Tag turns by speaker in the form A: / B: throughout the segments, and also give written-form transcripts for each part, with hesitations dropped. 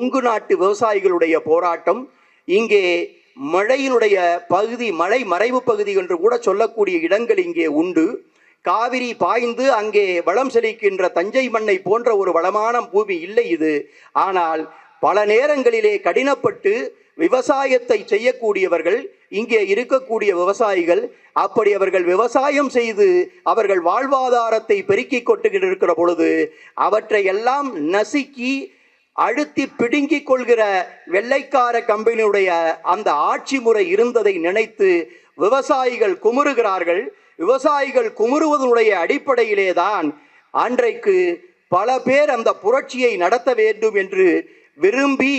A: கொங்கு நாட்டு விவசாயிகளுடைய போராட்டம். இங்கே மழையினுடைய பகுதி, மழை மறைவு பகுதி என்று கூட சொல்லக்கூடிய இடங்கள் இங்கே உண்டு. காவிரி பாய்ந்து அங்கே வளம் செழிக்கின்ற தஞ்சை மண்ணை போன்ற ஒரு வளமான பூமி இல்லை இது. ஆனால் பல நேரங்களிலே கடினப்பட்டு விவசாயத்தை செய்யக்கூடியவர்கள் இங்கே இருக்கக்கூடிய விவசாயிகள். அப்படி அவர்கள் விவசாயம் செய்து அவர்கள் வாழ்வாதாரத்தை பெருக்கிக் கொண்டிருக்கிற பொழுது அவற்றை எல்லாம் நசுக்கி அழுத்தி பிடுங்கிக் கொள்கிற வெள்ளைக்கார கம்பெனியுடைய அந்த ஆட்சி முறை இருந்ததை நினைத்து விவசாயிகள் குமுறுகிறார்கள். விவசாயிகள் குமுறுவதனுடைய அடிப்படையிலே தான் அன்றைக்கு பல பேர் அந்த புரட்சியை நடத்த வேண்டும் என்று விரும்பி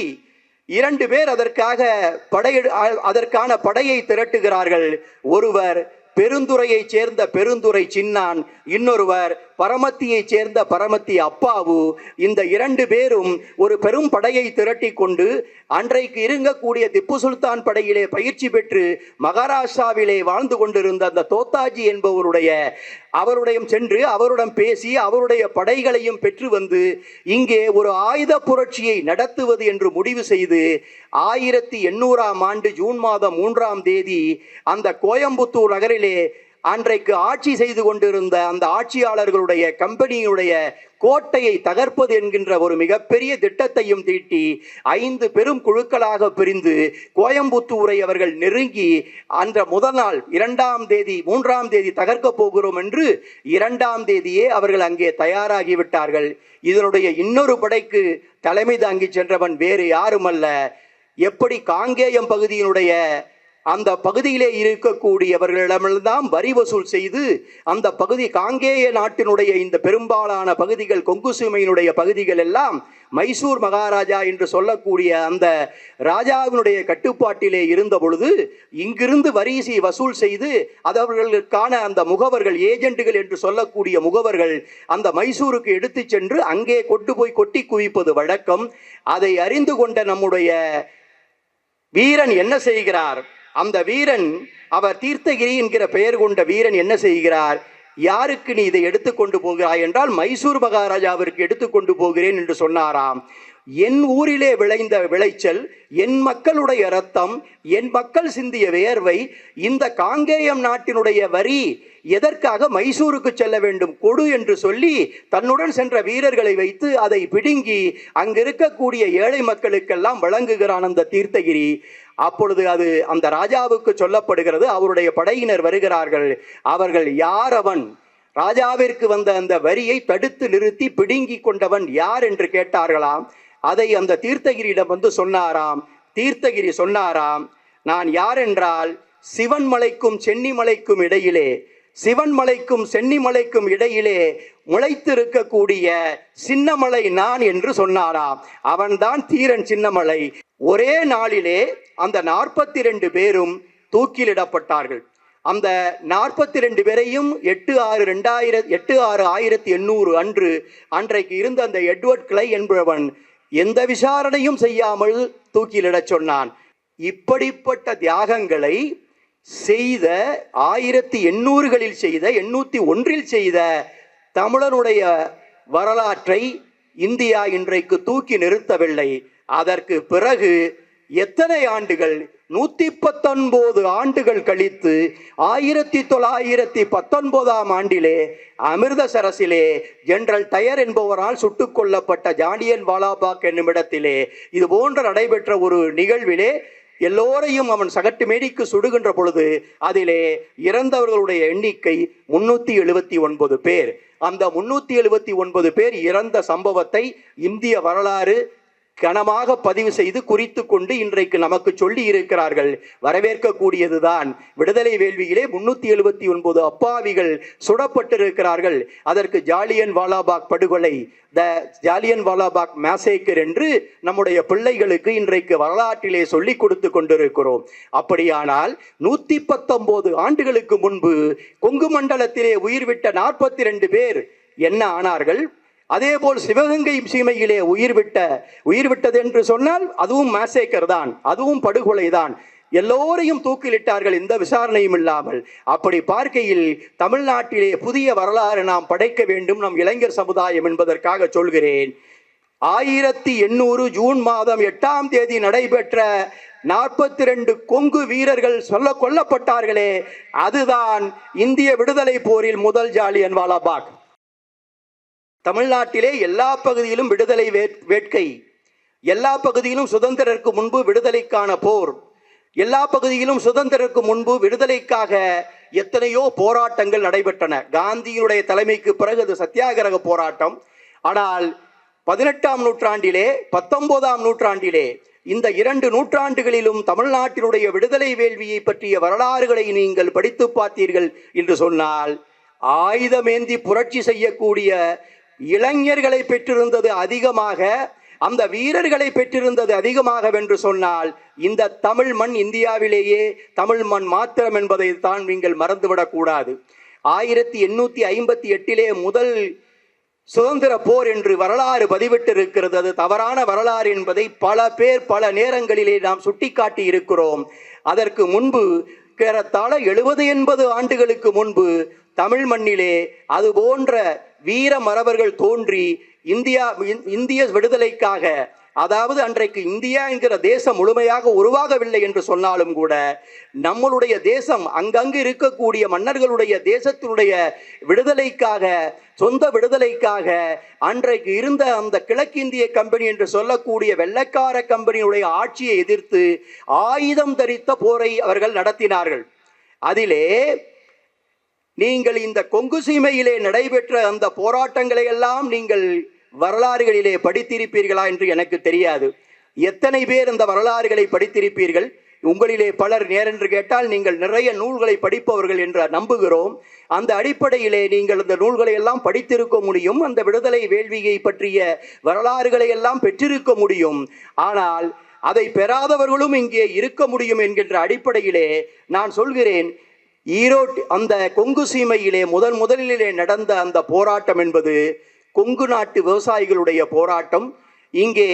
A: 2 பேர் அதற்கான படையை திரட்டுகிறார்கள். ஒருவர் பெருந்துறையைச் சேர்ந்த பெருந்துறை சின்னான், இன்னொருவர் பரமத்தியை சேர்ந்த பரமத்தி அப்பாவு. இந்த 2 பேரும் ஒரு பெரும் படையை திரட்டி கொண்டு அன்றைக்கு இருக்கக்கூடிய திப்பு சுல்தான் படையிலே பயிற்சி பெற்று மகாராஷ்டிராவிலே வாழ்ந்து கொண்டிருந்த அந்த தோத்தாஜி அவருடையும் சென்று அவருடன் பேசி அவருடைய படைகளையும் பெற்று வந்து இங்கே ஒரு ஆயுத புரட்சியை நடத்துவது என்று முடிவு செய்து 1800ஆம் ஆண்டு ஜூன் மாதம் 3ஆம் தேதி அந்த கோயம்புத்தூர் நகரிலே அன்றைக்கு ஆட்சி செய்து கொண்டிருந்த அந்த ஆட்சியாளர்களுடைய கம்பெனியுடைய கோட்டையை தகர்ப்பது என்கின்ற ஒரு மிகப்பெரிய திட்டத்தையும் தீட்டி 5 பெரும் குழுக்களாக பிரிந்து கோயம்புத்தூரை அவர்கள் நெருங்கி அந்த முதல் நாள் 2ஆம் தேதி 3ஆம் தேதி தகர்க்க போகிறோம் என்று 2ஆம் தேதியே அவர்கள் அங்கே தயாராகிவிட்டார்கள். இதனுடைய இன்னொரு படைக்கு தலைமை தாங்கி சென்றவன் வேறு யாருமல்ல, எப்படி காங்கேயம் பகுதியினுடைய அந்த பகுதியிலே இருக்கக்கூடியவர்களிடமெல்லாம் வரி வசூல் செய்து அந்த பகுதி காங்கேய நாட்டினுடைய இந்த பெரும்பாலான பகுதிகள், கொங்கு சீமையினுடைய பகுதிகள் எல்லாம் மைசூர் மகாராஜா என்று சொல்லக்கூடிய அந்த ராஜாவினுடைய கட்டுப்பாட்டிலே இருந்த பொழுது இங்கிருந்து வரிசை வசூல் செய்து அவர்களுக்கான அந்த முகவர்கள், ஏஜென்ட்டுகள் என்று சொல்லக்கூடிய முகவர்கள் அந்த மைசூருக்கு எடுத்து சென்று அங்கே கொட்டி குவிப்பது வழக்கம். அதை அறிந்து கொண்ட நம்முடைய வீரன் என்ன செய்கிறார்? அந்த வீரன், அவர் தீர்த்தகிரி என்கிற பெயர் கொண்ட வீரன் என்ன செய்கிறார்? யாருக்கு நீ இதை எடுத்துக்கொண்டு போகிறாய் என்றால் மைசூர் மகாராஜாவிற்கு எடுத்துக்கொண்டு போகிறேன் என்று சொன்னாராம். என் ஊரிலே விளைந்த விளைச்சல், என் மக்களுடைய இரத்தம், என் மக்கள் சிந்திய வியர்வை, இந்த காங்கேயம் நாட்டினுடைய வரி எதற்காக மைசூருக்கு செல்ல வேண்டும், கொடு என்று சொல்லி தன்னுடன் சென்ற வீரர்களை வைத்து அதை பிடுங்கி அங்கிருக்கக்கூடிய ஏழை மக்களுக்கெல்லாம் வழங்குகிறான் அந்த தீர்த்தகிரி. அப்பொழுது அது அந்த ராஜாவுக்கு சொல்லப்படுகிறது. அவருடைய படையினர் வருகிறார்கள். அவர்கள் யார்? அவன் ராஜாவிற்கு வந்த அந்த வரியை தடுத்து நிறுத்தி பிடுங்கி கொண்டவன் யார் என்று கேட்டார்களாம். அதை அந்த தீர்த்தகிரியிடம் வந்து சொன்னாராம். தீர்த்தகிரி சொன்னாராம், நான் யார் என்றால் சிவன்மலைக்கும் சென்னிமலைக்கும் இடையிலே, சிவன்மலைக்கும் சென்னிமலைக்கும் இடையிலே முளைத்திருக்கக்கூடிய சின்னமலை நான் என்று சொன்னாராம். அவன்தான் தீரன் சின்னமலை. ஒரே நாளிலே அந்த 42 பேரும் தூக்கிலிடப்பட்டார்கள். அந்த 42 பேரையும் 8/6/1800 அன்று அன்றைக்கு இருந்த அந்த எட்வர்ட் கிளை என்பவன் எந்த விசாரணையும் செய்யாமல் தூக்கிலிடச் சொன்னான். இப்படிப்பட்ட தியாகங்களை செய்த 1800களில் செய்த 801 செய்த தமிழனுடைய வரலாற்றை இந்தியா இன்றைக்கு தூக்கி நிறுத்தவில்லை. அதற்கு பிறகு எத்தனை ஆண்டுகள், 119 ஆண்டுகள் கழித்து 1919ஆம் ஆண்டிலே அமிர்தசரஸிலே ஜெனரல் டயர் என்பவரால் சுட்டுக் கொல்லப்பட்ட ஜாலியன் வாலாபாக் என்னும் இடத்திலே இது போன்ற நடைபெற்ற ஒரு நிகழ்விலே எல்லோரையும் அவன் சகட்டு மேடிக்கு சுடுகின்ற பொழுது அதிலே இறந்தவர்களுடைய எண்ணிக்கை 379 பேர். அந்த 379 பேர் இறந்த சம்பவத்தை இந்திய வரலாறு கனமாக பதிவு செய்து குறித்து கொண்டு இன்றைக்கு நமக்கு சொல்லி இருக்கிறார்கள். வரவேற்கக்கூடியதுதான். விடுதலை வேள்வியிலே 379 அப்பாவிகள் சுடப்பட்டிருக்கிறார்கள். அதற்கு ஜாலியன் வாலாபாக் படுகொலை, த ஜாலியன் வாலாபாக் மேசேக்கர் என்று நம்முடைய பிள்ளைகளுக்கு இன்றைக்கு வரலாற்றிலே சொல்லி கொடுத்து கொண்டிருக்கிறோம். அப்படியானால் 119 ஆண்டுகளுக்கு முன்பு கொங்கு மண்டலத்திலே உயிர்விட்ட 42 பேர் என்ன ஆனார்கள்? அதேபோல் சிவகங்கை சீமையிலே உயிர்விட்டது என்று சொன்னால் அதுவும் மேசேக்கர் தான், அதுவும் படுகொலை தான். எல்லோரையும் தூக்கிலிட்டார்கள் எந்த விசாரணையும் இல்லாமல். அப்படி பார்க்கையில் தமிழ்நாட்டிலே புதிய வரலாறு நாம் படைக்க வேண்டும், நம் இளைஞர் சமுதாயம் என்பதற்காக சொல்கிறேன். 1800 ஜூன் மாதம் 8ஆம் தேதி நடைபெற்ற 42 கொங்கு வீரர்கள் கொல்லப்பட்டார்களே, அதுதான் இந்திய விடுதலை போரில் முதல் ஜாலியன் வாலாபாக். தமிழ்நாட்டிலே எல்லா பகுதியிலும் விடுதலை வேட்கை, எல்லா பகுதியிலும் சுதந்திரருக்கு முன்பு விடுதலைக்கான போர், எல்லா பகுதியிலும் சுதந்திரருக்கு முன்பு விடுதலைக்காக எத்தனையோ போராட்டங்கள் நடைபெற்றன. காந்தியினுடைய தலைமைக்கு பிறகு அது சத்தியாகிரக போராட்டம். ஆனால் 18ஆம் நூற்றாண்டிலே 19ஆம் நூற்றாண்டிலே இந்த 2 நூற்றாண்டுகளிலும் தமிழ்நாட்டினுடைய விடுதலை வேள்வியை பற்றிய வரலாறுகளை நீங்கள் படித்து பார்த்தீர்கள் என்று சொன்னால், ஆயுதமேந்தி புரட்சி செய்யக்கூடிய இளைஞர்களை பெற்றிருந்தது அதிகமாக, அந்த வீரர்களை பெற்றிருந்தது அதிகமாக என்று சொன்னால் இந்த தமிழ் மண் இந்தியாவிலேயே தமிழ் மண் மாத்திரம் என்பதை தான் நீங்கள் மறந்துவிடக்கூடாது. 1858 முதல் சுதந்திர போர் என்று வரலாறு பதிவிட்டிருக்கிறது. அது தவறான வரலாறு என்பதை பல பேர் பல நேரங்களிலே நாம் சுட்டிக்காட்டி இருக்கிறோம். அதற்கு முன்பு ஏறத்தாழ 70-80 ஆண்டுகளுக்கு தமிழ் மண்ணிலே அது போன்ற வீர மறவர்கள் தோன்றி இந்திய விடுதலைக்காக, அதாவது அன்றைக்கு இந்தியா என்கிற தேசம் முழுமையாக உருவாகவில்லை என்று சொன்னாலும் கூட நம்மளுடைய தேசம் அங்கங்கு இருக்கக்கூடிய மன்னர்களுடைய தேசத்தினுடைய விடுதலைக்காக, சொந்த விடுதலைக்காக அன்றைக்கு இருந்த அந்த கிழக்கிந்திய கம்பெனி என்று சொல்லக்கூடிய வெள்ளைக்கார கம்பெனியுடைய ஆட்சியை எதிர்த்து ஆயுதம் தரித்த போரை அவர்கள் நடத்தினார்கள். அதிலே நீங்கள் இந்த கொங்கு சீமையிலே நடைபெற்ற அந்த போராட்டங்களை எல்லாம் நீங்கள் வரலாறுகளிலே படித்திருப்பீர்களா என்று எனக்கு தெரியாது. எத்தனை பேர் அந்த வரலாறுகளை படித்திருப்பீர்கள்? உங்களிலே பலர் நேரென்று கேட்டால் நீங்கள் நிறைய நூல்களை படிப்பவர்கள் என்று நம்புகிறோம். அந்த அடிப்படையிலே நீங்கள் அந்த நூல்களை எல்லாம் படித்திருக்க முடியும், அந்த விடுதலை வேள்வியை பற்றிய வரலாறுகளை எல்லாம் பெற்றிருக்க முடியும். ஆனால் அதை பெறாதவர்களும் இங்கே இருக்க முடியும் என்கின்ற அடிப்படையிலே நான் சொல்கிறேன், ஈரோடு அந்த கொங்கு சீமையிலே முதலிலே நடந்த அந்த போராட்டம் என்பது கொங்கு நாட்டு விவசாயிகளுடைய போராட்டம். இங்கே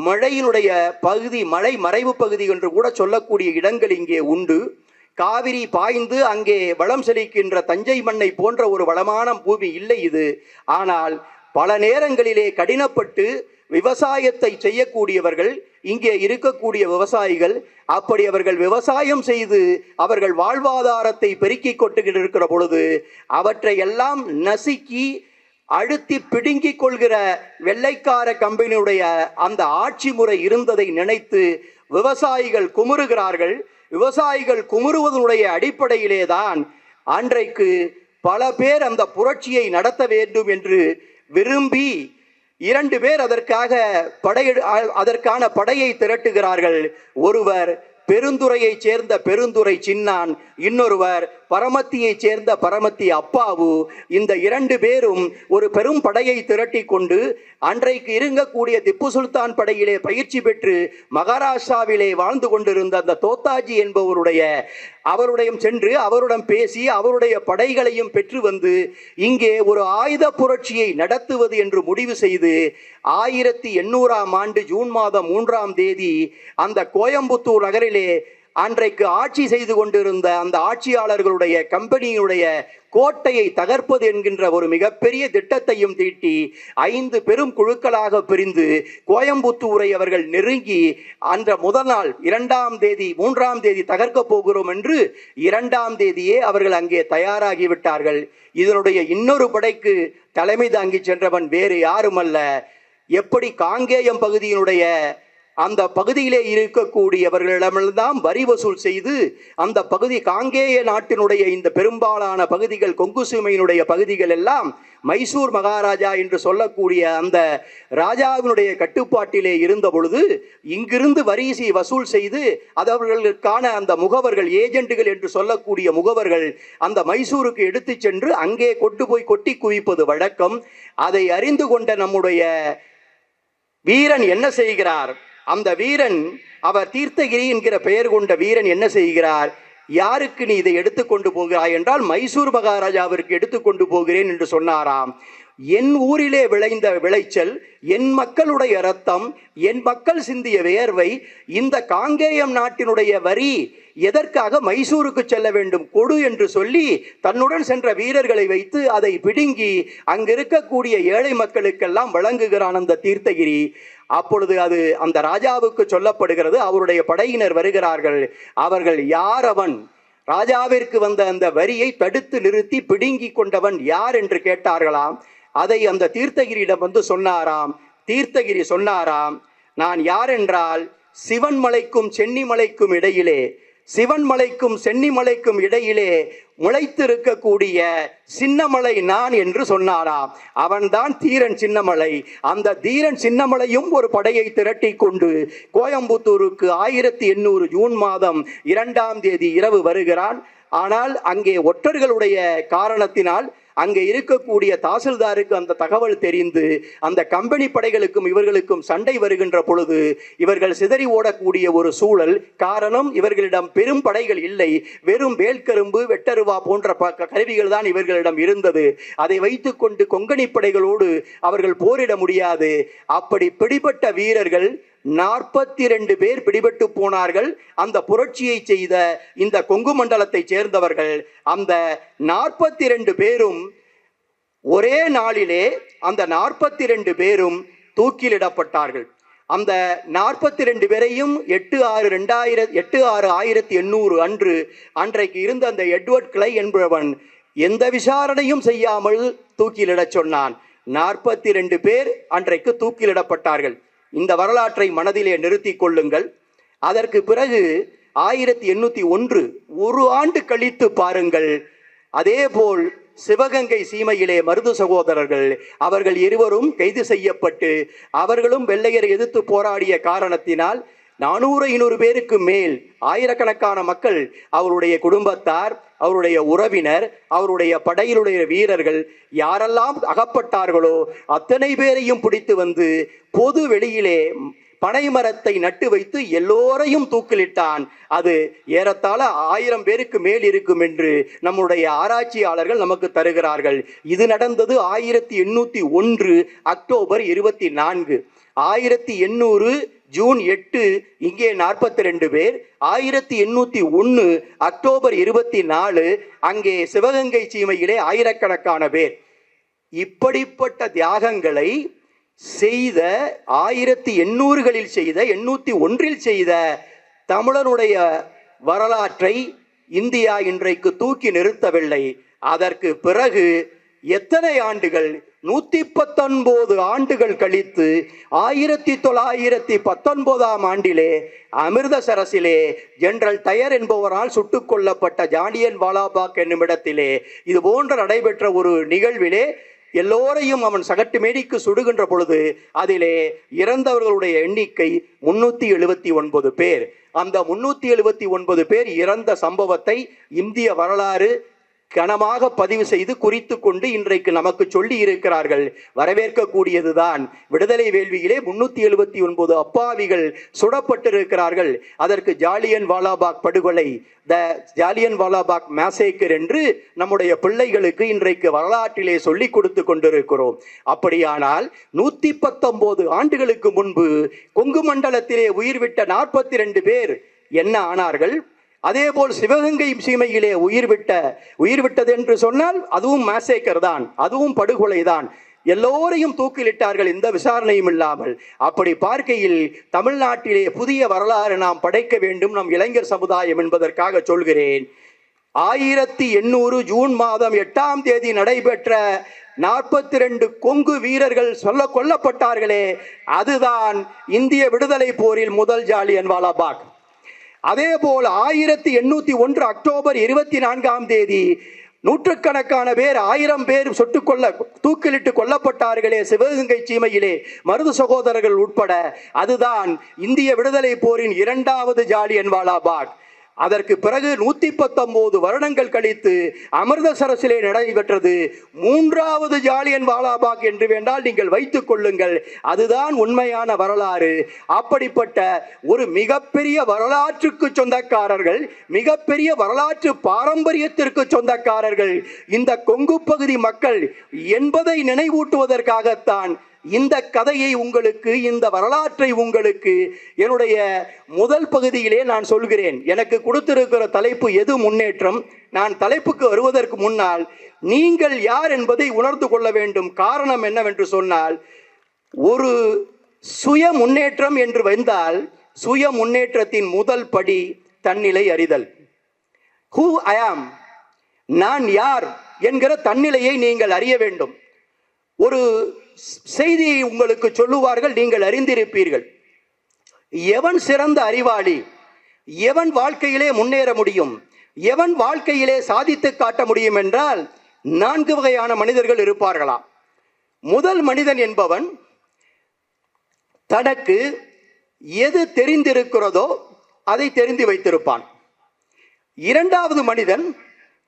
A: மழையினுடைய பகுதி, மழை மறைவு பகுதி என்று கூட சொல்லக்கூடிய இடங்கள் இங்கே உண்டு. காவிரி பாய்ந்து அங்கே வளம் செழிக்கின்ற தஞ்சை மண்ணை போன்ற ஒரு வளமான பூமி இல்லை இது. ஆனால் பல நேரங்களிலே கடினப்பட்டு விவசாயத்தை செய்யக்கூடியவர்கள் இங்கே இருக்கக்கூடிய விவசாயிகள். அப்படி அவர்கள் விவசாயம் செய்து அவர்கள் வாழ்வாதாரத்தை பெருக்கிக் கொண்டிருக்கிற பொழுது அவற்றை எல்லாம் நசுக்கி அழுத்தி பிடுங்கிக் கொள்கிற வெள்ளைக்கார கம்பெனியுடைய அந்த ஆட்சி முறை இருந்ததை நினைத்து விவசாயிகள் குமுறுகிறார்கள். விவசாயிகள் குமுறுவதனுடைய அடிப்படையிலே தான் அன்றைக்கு பல பேர் அந்த புரட்சியை நடத்த வேண்டும் என்று விரும்பி 2 பேர் அதற்கான படையை திரட்டுகிறார்கள். ஒருவர் பெருந்துறையைச் சேர்ந்த பெருந்துறை சின்னான், இன்னொருவர் பரமத்தியைச் சேர்ந்த பரமத்தி அப்பாவு. இந்த 2 பேரும் ஒரு பெரும் படையை திரட்டி கொண்டு அன்றைக்கு இருக்கக்கூடிய திப்பு சுல்தான் படையிலே பயிற்சி பெற்று மகாராஷ்டிராவிலே வாழ்ந்து கொண்டிருந்த அந்த தோத்தாஜி அவருடைய சென்று அவருடன் பேசி அவருடைய படைகளையும் பெற்று வந்து இங்கே ஒரு ஆயுத புரட்சியை நடத்துவது என்று முடிவு செய்து 1800ஆம் ஆண்டு ஜூன் மாதம் 3ஆம் தேதி அந்த கோயம்புத்தூர் நகரிலே அன்றைக்கு ஆட்சி செய்து கொண்டிருந்த அந்த ஆட்சியாளர்களுடைய கம்பெனியினுடைய கோட்டையை தகர்ப்பது என்கின்ற ஒரு மிகப்பெரிய திட்டத்தையும் தீட்டி 5 பெரும் குழுக்களாக பிரிந்து கோயம்புத்தூரை அவர்கள் நெருங்கி அந்த முதல் நாள் 2ஆம் தேதி 3ஆம் தேதி தகர்க்க போகிறோம் என்று 2ஆம் தேதியே அவர்கள் அங்கே தயாராகிவிட்டார்கள். இதனுடைய இன்னொரு படைக்கு தலைமை தாங்கி சென்றவன் வேறு யாருமல்ல, எப்படி காங்கேயம் பகுதியினுடைய அந்த பகுதியிலே இருக்கக்கூடியவர்களிடமெல்லாம் வரி வசூல் செய்து அந்த பகுதி காங்கேய நாட்டினுடைய இந்த பெரும்பாலான பகுதிகள் கொங்கு சீமையினுடைய பகுதிகள் எல்லாம் மைசூர் மகாராஜா என்று சொல்லக்கூடிய அந்த ராஜாவினுடைய கட்டுப்பாட்டிலே இருந்த பொழுது இங்கிருந்து வரிசை வசூல் செய்து அவர்களுக்கான அந்த முகவர்கள், ஏஜென்ட்டுகள் என்று சொல்லக்கூடிய முகவர்கள் அந்த மைசூருக்கு எடுத்து சென்று அங்கே கொட்டி குவிப்பது வழக்கம். அதை அறிந்து கொண்ட நம்முடைய வீரன் என்ன செய்கிறார்? அந்த வீரன், அவர் தீர்த்தகிரி என்கிற பெயர் கொண்ட வீரன் என்ன செய்கிறார்? யாருக்கு நீ இதை எடுத்துக்கொண்டு போகிறாய் என்றால் மைசூர் மகாராஜாவிற்கு எடுத்துக்கொண்டு போகிறேன் என்று சொன்னாராம். என் ஊரிலே விளைந்த விளைச்சல், என் மக்களுடைய இரத்தம், என் மக்கள் சிந்திய வியர்வை, இந்த காங்கேயம் நாட்டினுடைய வரி எதற்காக மைசூருக்கு செல்ல வேண்டும், கொடு என்று சொல்லி தன்னுடன் சென்ற வீரர்களை வைத்து அதை பிடுங்கி அங்கிருக்கக்கூடிய ஏழை மக்களுக்கெல்லாம் வழங்குகிறான் அந்த தீர்த்தகிரி. அப்பொழுது அது அந்த ராஜாவுக்கு சொல்லப்படுகிறது. அவருடைய படையினர் வருகிறார்கள். அவர்கள் யார் அவன்? ராஜாவிற்கு வந்த அந்த வரியை தடுத்து நிறுத்தி பிடுங்கி கொண்டவன் யார் என்று கேட்டார்களாம். அதை அந்த தீர்த்தகிரியிடம் வந்து சொன்னாராம். தீர்த்தகிரி சொன்னாராம், நான் யார் என்றால் சிவன்மலைக்கும் சென்னிமலைக்கும் இடையிலே, சிவன்மலைக்கும் சென்னிமலைக்கும் இடையிலே முளைத்திருக்கக்கூடிய சின்னமலை நான் என்று சொன்னாராம். அவன்தான் தீரன் சின்னமலை. அந்த தீரன் சின்னமலையும் ஒரு படையை திரட்டி கொண்டு கோயம்புத்தூருக்கு 1800 ஜூன் மாதம் 2ஆம் தேதி இரவு வருகிறான். ஆனால் அங்கே ஒற்றர்களுடைய காரணத்தினால் அங்கே இருக்கக்கூடிய தாசில்தாருக்கு அந்த தகவல் தெரிந்து அந்த கம்பெனி படைகளுக்கும் இவர்களுக்கும் சண்டை வருகின்ற பொழுது இவர்கள் சிதறி ஓடக்கூடிய ஒரு சூழல். காரணம், இவர்களிடம் பெரும் படைகள் இல்லை, வெறும் வேல்கரும்பு வெட்டருவா போன்ற கருவிகள் தான் இவர்களிடம் இருந்தது. அதை வைத்துக்கொண்டு கொங்கணி படைகளோடு அவர்கள் போரிட முடியாது. அப்படி பிடிபட்ட வீரர்கள் 42 பேர் பிடிபட்டு போனார்கள். அந்த புரட்சியை செய்த இந்த கொங்கு மண்டலத்தை சேர்ந்தவர்கள். அந்த 42 பேரும் ஒரே நாளிலே அந்த 42 பேரும் தூக்கிலிடப்பட்டார்கள். அந்த 42 பேரையும் 8/6/1800 அன்று அன்றைக்கு இருந்த அந்த எட்வர்ட் கிளை என்பவன் எந்த விசாரணையும் செய்யாமல் தூக்கிலிடச் சொன்னான். 42 பேர் அன்றைக்கு தூக்கிலிடப்பட்டார்கள். இந்த வரலாற்றை மனதிலே நிறுத்தி கொள்ளுங்கள். அதற்கு பிறகு 1801 ஒரு ஆண்டு கழித்து பாருங்கள். அதேபோல் சிவகங்கை சீமையிலே மருது சகோதரர்கள் அவர்கள் இருவரும் கைது செய்யப்பட்டு அவர்களும் வெள்ளையரை எதிர்த்து போராடிய காரணத்தினால் 400-500 பேருக்கு மேல் ஆயிரக்கணக்கான மக்கள், அவருடைய குடும்பத்தார், அவருடைய உறவினர், அவருடைய படையிலுடைய வீரர்கள் யாரெல்லாம் அகப்பட்டார்களோ அத்தனை பேரையும் பிடித்து வந்து பொது வெளியிலே பனைமரத்தை நட்டு வைத்து எல்லோரையும் தூக்கிலிட்டான். அது ஏறத்தாழ 1000 பேருக்கு மேல் இருக்கும் என்று நம்முடைய ஆராய்ச்சியாளர்கள் நமக்கு தருகிறார்கள். இது நடந்தது 1801 அக்டோபர் 24. 1800 ஜூன் 8 இங்கே 42 பேர். 1801 அக்டோபர் 24 அங்கே சிவகங்கை சீமையிலே ஆயிரக்கணக்கான பேர். இப்படிப்பட்ட தியாகங்களை செய்த 1800களில் செய்த 801 செய்த தமிழனுடைய வரலாற்றை இந்தியா இன்றைக்கு தூக்கி நிறுத்தவில்லை. அதற்கு பிறகு எத்தனை ஆண்டுகள், 119 ஆண்டுகள் கழித்து 1919ஆம் ஆண்டிலே அமிர்தசரஸிலே ஜெனரல் டயர் என்பவரால் சுட்டுக் கொல்லப்பட்ட ஜாலியன் வாலாபாக் என்னும் இடத்திலே இது போன்ற நடைபெற்ற ஒரு நிகழ்விலே எல்லோரையும் அவன் சகட்டு மேடிக்கு சுடுகின்ற பொழுது அதிலே இறந்தவர்களுடைய எண்ணிக்கை 379 பேர். அந்த 379 பேர் இறந்த சம்பவத்தை இந்திய வரலாறு கனமாக பதிவு செய்து குறித்து கொண்டு இன்றைக்கு நமக்கு சொல்லி இருக்கிறார்கள். வரவேற்கக்கூடியதுதான். விடுதலை வேள்வியிலே 379 அப்பாவிகள் சுடப்பட்டிருக்கிறார்கள். அதற்கு ஜாலியன் வாலாபாக் படுகொலை, த ஜாலியன் வாலாபாக் மேசேக்கர் என்று நம்முடைய பிள்ளைகளுக்கு இன்றைக்கு வரலாற்றிலே சொல்லி கொடுத்து கொண்டிருக்கிறோம். அப்படியானால் 119 ஆண்டுகளுக்கு முன்பு கொங்கு மண்டலத்திலே உயிர்விட்ட 42 பேர் என்ன ஆனார்கள்? அதேபோல் சிவகங்கை சீமையிலே உயிர்விட்டது என்று சொன்னால் அதுவும் மேசேக்கர் தான், அதுவும் படுகொலை தான். எல்லோரையும் தூக்கிலிட்டார்கள் எந்த விசாரணையும் இல்லாமல். அப்படி பார்க்கையில் தமிழ்நாட்டிலே புதிய வரலாறு நாம் படைக்க வேண்டும், நம் இளைஞர் சமுதாயம் என்பதற்காக சொல்கிறேன். 1800 ஜூன் மாதம் 8ஆம் தேதி நடைபெற்ற 42 கொங்கு வீரர்கள் கொல்லப்பட்டார்களே, அதுதான் இந்திய விடுதலை போரில் முதல் ஜாலியன் வாலாபாக். அதேபோல் 1801 அக்டோபர் 24ஆம் தேதி நூற்றுக்கணக்கான பேர், 1000 பேர் தூக்கிலிட்டு கொல்லப்பட்டார்களே சிவகங்கை சீமையிலே மருது சகோதரர்கள் உட்பட. அதுதான் இந்திய விடுதலை போரின் 2வது ஜாலியன் வாலாபாக். அதற்கு பிறகு 119 வருடங்கள் கழித்து அமிர்தசரஸிலே நடைபெற்றது மூன்றாவது ஜாலியன் வாலாபாக் என்று வேண்டால் நீங்கள் வைத்துக் கொள்ளுங்கள். அதுதான் உண்மையான வரலாறு. அப்படிப்பட்ட ஒரு மிகப்பெரிய வரலாற்றுக்கு சொந்தக்காரர்கள், மிகப்பெரிய வரலாற்று பாரம்பரியத்திற்கு சொந்தக்காரர்கள் இந்த கொங்கு பகுதி மக்கள் என்பதை நினைவூட்டுவதற்காகத்தான் இந்த கதையை உங்களுக்கு, இந்த வரலாற்றை உங்களுக்கு என்னுடைய முதல் பகுதியிலே நான் சொல்கிறேன். எனக்கு கொடுத்திருக்கிற தலைப்பு எது முன்னேற்றம். நான் தலைப்புக்கு வருவதற்கு முன்னால் நீங்கள் யார் என்பதை உணர்ந்து கொள்ள வேண்டும். காரணம் என்னவென்று சொன்னால், ஒரு சுய முன்னேற்றம் என்று வந்தால் சுய முன்னேற்றத்தின் முதல் படி தன்னிலை அறிதல். ஹூ ஐ ஆம், நான் யார் என்கிற தன்னிலையை நீங்கள் அறிய வேண்டும். ஒரு செய்தியை உங்களுக்கு சொல்லுவார்கள், நீங்கள் அறிந்திருப்பீர்கள். எவன் சிறந்த அறிவாளி, எவன் வாழ்க்கையிலே முன்னேற முடியும், எவன் வாழ்க்கையிலே சாதித்து காட்ட முடியும் என்றால் 4 வகையான மனிதர்கள் இருப்பார்களாம். முதல் மனிதன் என்பவன் தனக்கு எது தெரிந்திருக்கிறதோ அதை தெரிந்து வைத்திருப்பான். இரண்டாவது மனிதன்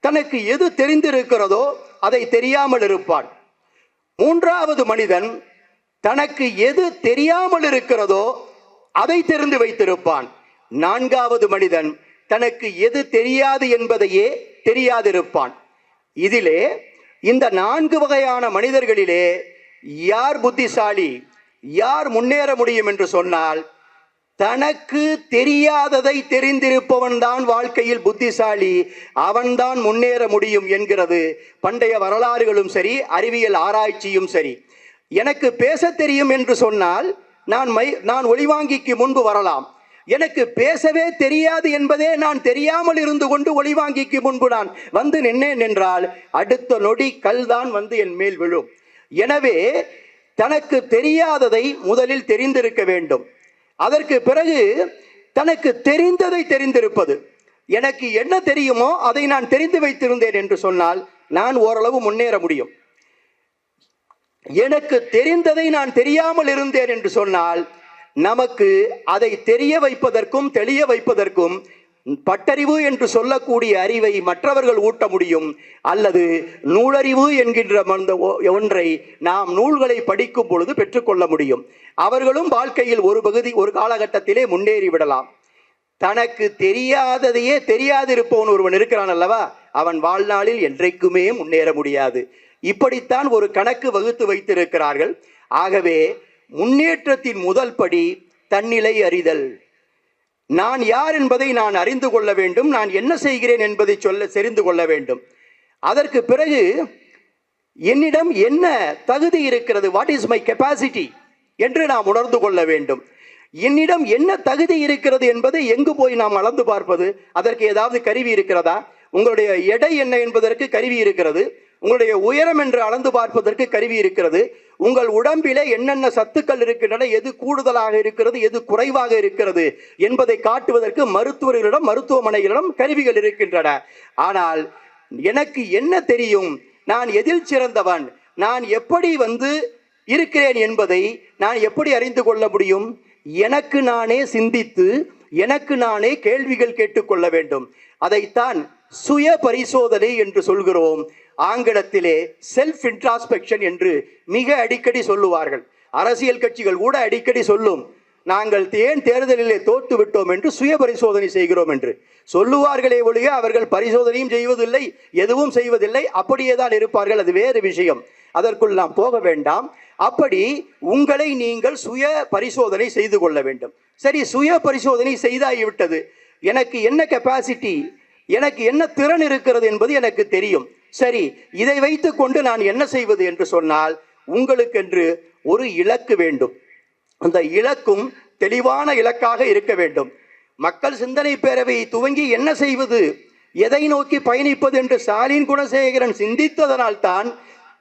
A: தனக்கு எது தெரிந்திருக்கிறதோ அதை தெரியாமல் இருப்பான். மூன்றாவது மனிதன் தனக்கு எது தெரியாமல் இருக்கிறதோ அதை தெரிந்து வைத்திருப்பான். நான்காவது மனிதன் தனக்கு எது தெரியாது என்பதையே தெரியாதிருப்பான். இதிலே இந்த 4 வகையான மனிதர்களிலே யார் புத்திசாலி, யார் முன்னேற முடியும் என்று சொன்னால், தனக்கு தெரியாததை தெரிந்திருப்பவன் தான் வாழ்க்கையில் புத்திசாலி, அவன்தான் முன்னேற முடியும் என்கிறது பண்டைய வரலாறுகளும் சரி, அறிவியல் ஆராய்ச்சியும் சரி. எனக்கு பேச தெரியும் என்று சொன்னால் நான் ஒளிவாங்கிக்கு முன்பு வரலாம். எனக்கு பேசவே தெரியாது என்பதே நான் தெரியாமல் இருந்து கொண்டு ஒளிவாங்கிக்கு முன்பு நான் வந்து நின்னேன் என்றால் அடுத்த நொடி கல் தான் வந்து என் மேல் விழும். எனவே தனக்கு தெரியாததை முதலில் தெரிந்திருக்க வேண்டும். அதற்கு பிறகு தனக்கு தெரிந்ததை தெரிந்திருப்பது. எனக்கு என்ன தெரியுமோ அதை நான் தெரிந்து வைத்திருந்தேன் என்று சொன்னால் நான் ஓரளவு முன்னேற முடியும். எனக்கு தெரிந்ததை நான் தெரியாமல் இருந்தேன் என்று சொன்னால் நமக்கு அதை தெரிய வைப்பதற்கும் தெளிய வைப்பதற்கும் பட்டறிவு என்று சொல்லக்கூடிய அறிவை மற்றவர்கள் ஊட்ட முடியும், அல்லது நூலறிவு என்கின்ற ஒன்றை நாம் நூல்களை படிக்கும் பொழுது பெற்றுக்கொள்ள முடியும். அவர்களும் வாழ்க்கையில் ஒரு காலகட்டத்திலே முன்னேறி விடலாம். தனக்கு தெரியாததையே தெரியாதிருப்பவன் ஒருவன் இருக்கிறான் அல்லவா, அவன் வாழ்நாளில் என்றைக்குமே முன்னேற முடியாது. இப்படித்தான் ஒரு கணக்கு வகுத்து வைத்திருக்கிறார்கள். ஆகவே முன்னேற்றத்தின் முதல் படி தன்னிலை அறிதல். நான் யார் என்பதை நான் அறிந்து கொள்ள வேண்டும், நான் என்ன செய்கிறேன் என்பதை தெரிந்து கொள்ள வேண்டும். அதற்கு பிறகு என்னிடம் என்ன தகுதி இருக்கிறது, வாட் இஸ் மை கெப்பாசிட்டி என்று நாம் உணர்ந்து கொள்ள வேண்டும். என்னிடம் என்ன தகுதி இருக்கிறது என்பதை எங்கு போய் நாம் அளந்து பார்ப்பது? அதற்கு ஏதாவது கருவி இருக்கிறதா? உங்களுடைய எடை என்ன என்பதற்கு கருவி இருக்கிறது. உங்களுடைய உயரம் என்று அளந்து பார்ப்பதற்கு கருவி இருக்கிறது. உங்கள் உடம்பிலே என்னென்ன சத்துக்கள் இருக்கின்றன, எது கூடுதலாக இருக்கிறது, எது குறைவாக இருக்கிறது என்பதை காட்டுவதற்கு மருத்துவர்களிடம், மருத்துவமனைகளிடம் கருவிகள் இருக்கின்றன. ஆனால் எனக்கு என்ன தெரியும், நான் எதில் சிறந்தவன், நான் எப்படி இருக்கிறேன் என்பதை நான் எப்படி அறிந்து கொள்ள முடியும்? எனக்கு நானே சிந்தித்து எனக்கு நானே கேள்விகள் கேட்டுக்கொள்ள வேண்டும். அதைத்தான் சுய பரிசோதனை என்று சொல்கிறோம். ஆங்கிலத்திலே செல்ஃப் இன்ட்ராஸ்பெக்ஷன் என்று மிக அடிக்கடி சொல்லுவார்கள். அரசியல் கட்சிகள் கூட அடிக்கடி சொல்லும், நாங்கள் ஏன் தேர்தலிலே தோற்று விட்டோம் என்று சுய பரிசோதனை செய்கிறோம் என்று சொல்லுவார்களே ஒழிய அவர்கள் பரிசோதனையும் செய்வதில்லை, எதுவும் செய்வதில்லை, அப்படியே தான் இருப்பார்கள். அது வேறு விஷயம், அதற்குள் நாம் போக வேண்டாம். அப்படி உங்களை நீங்கள் சுய பரிசோதனை செய்து கொள்ள வேண்டும். சரி, சுய பரிசோதனை செய்தாகிவிட்டது, எனக்கு என்ன கெப்பாசிட்டி, எனக்கு என்ன திறன் இருக்கிறது என்பது எனக்கு தெரியும். சரி, இதை வைத்துக் கொண்டு நான் என்ன செய்வது என்று சொன்னால், உங்களுக்கென்று ஒரு இலக்கு வேண்டும். அந்த இலக்கும் தெளிவான இலக்காக இருக்க வேண்டும். மக்கள் சிந்தனை பேரவை துவங்கி என்ன செய்வது, எதை நோக்கி பயணிப்பது என்று ஸ்டாலின் குணசேகரன் சிந்தித்ததனால் தான்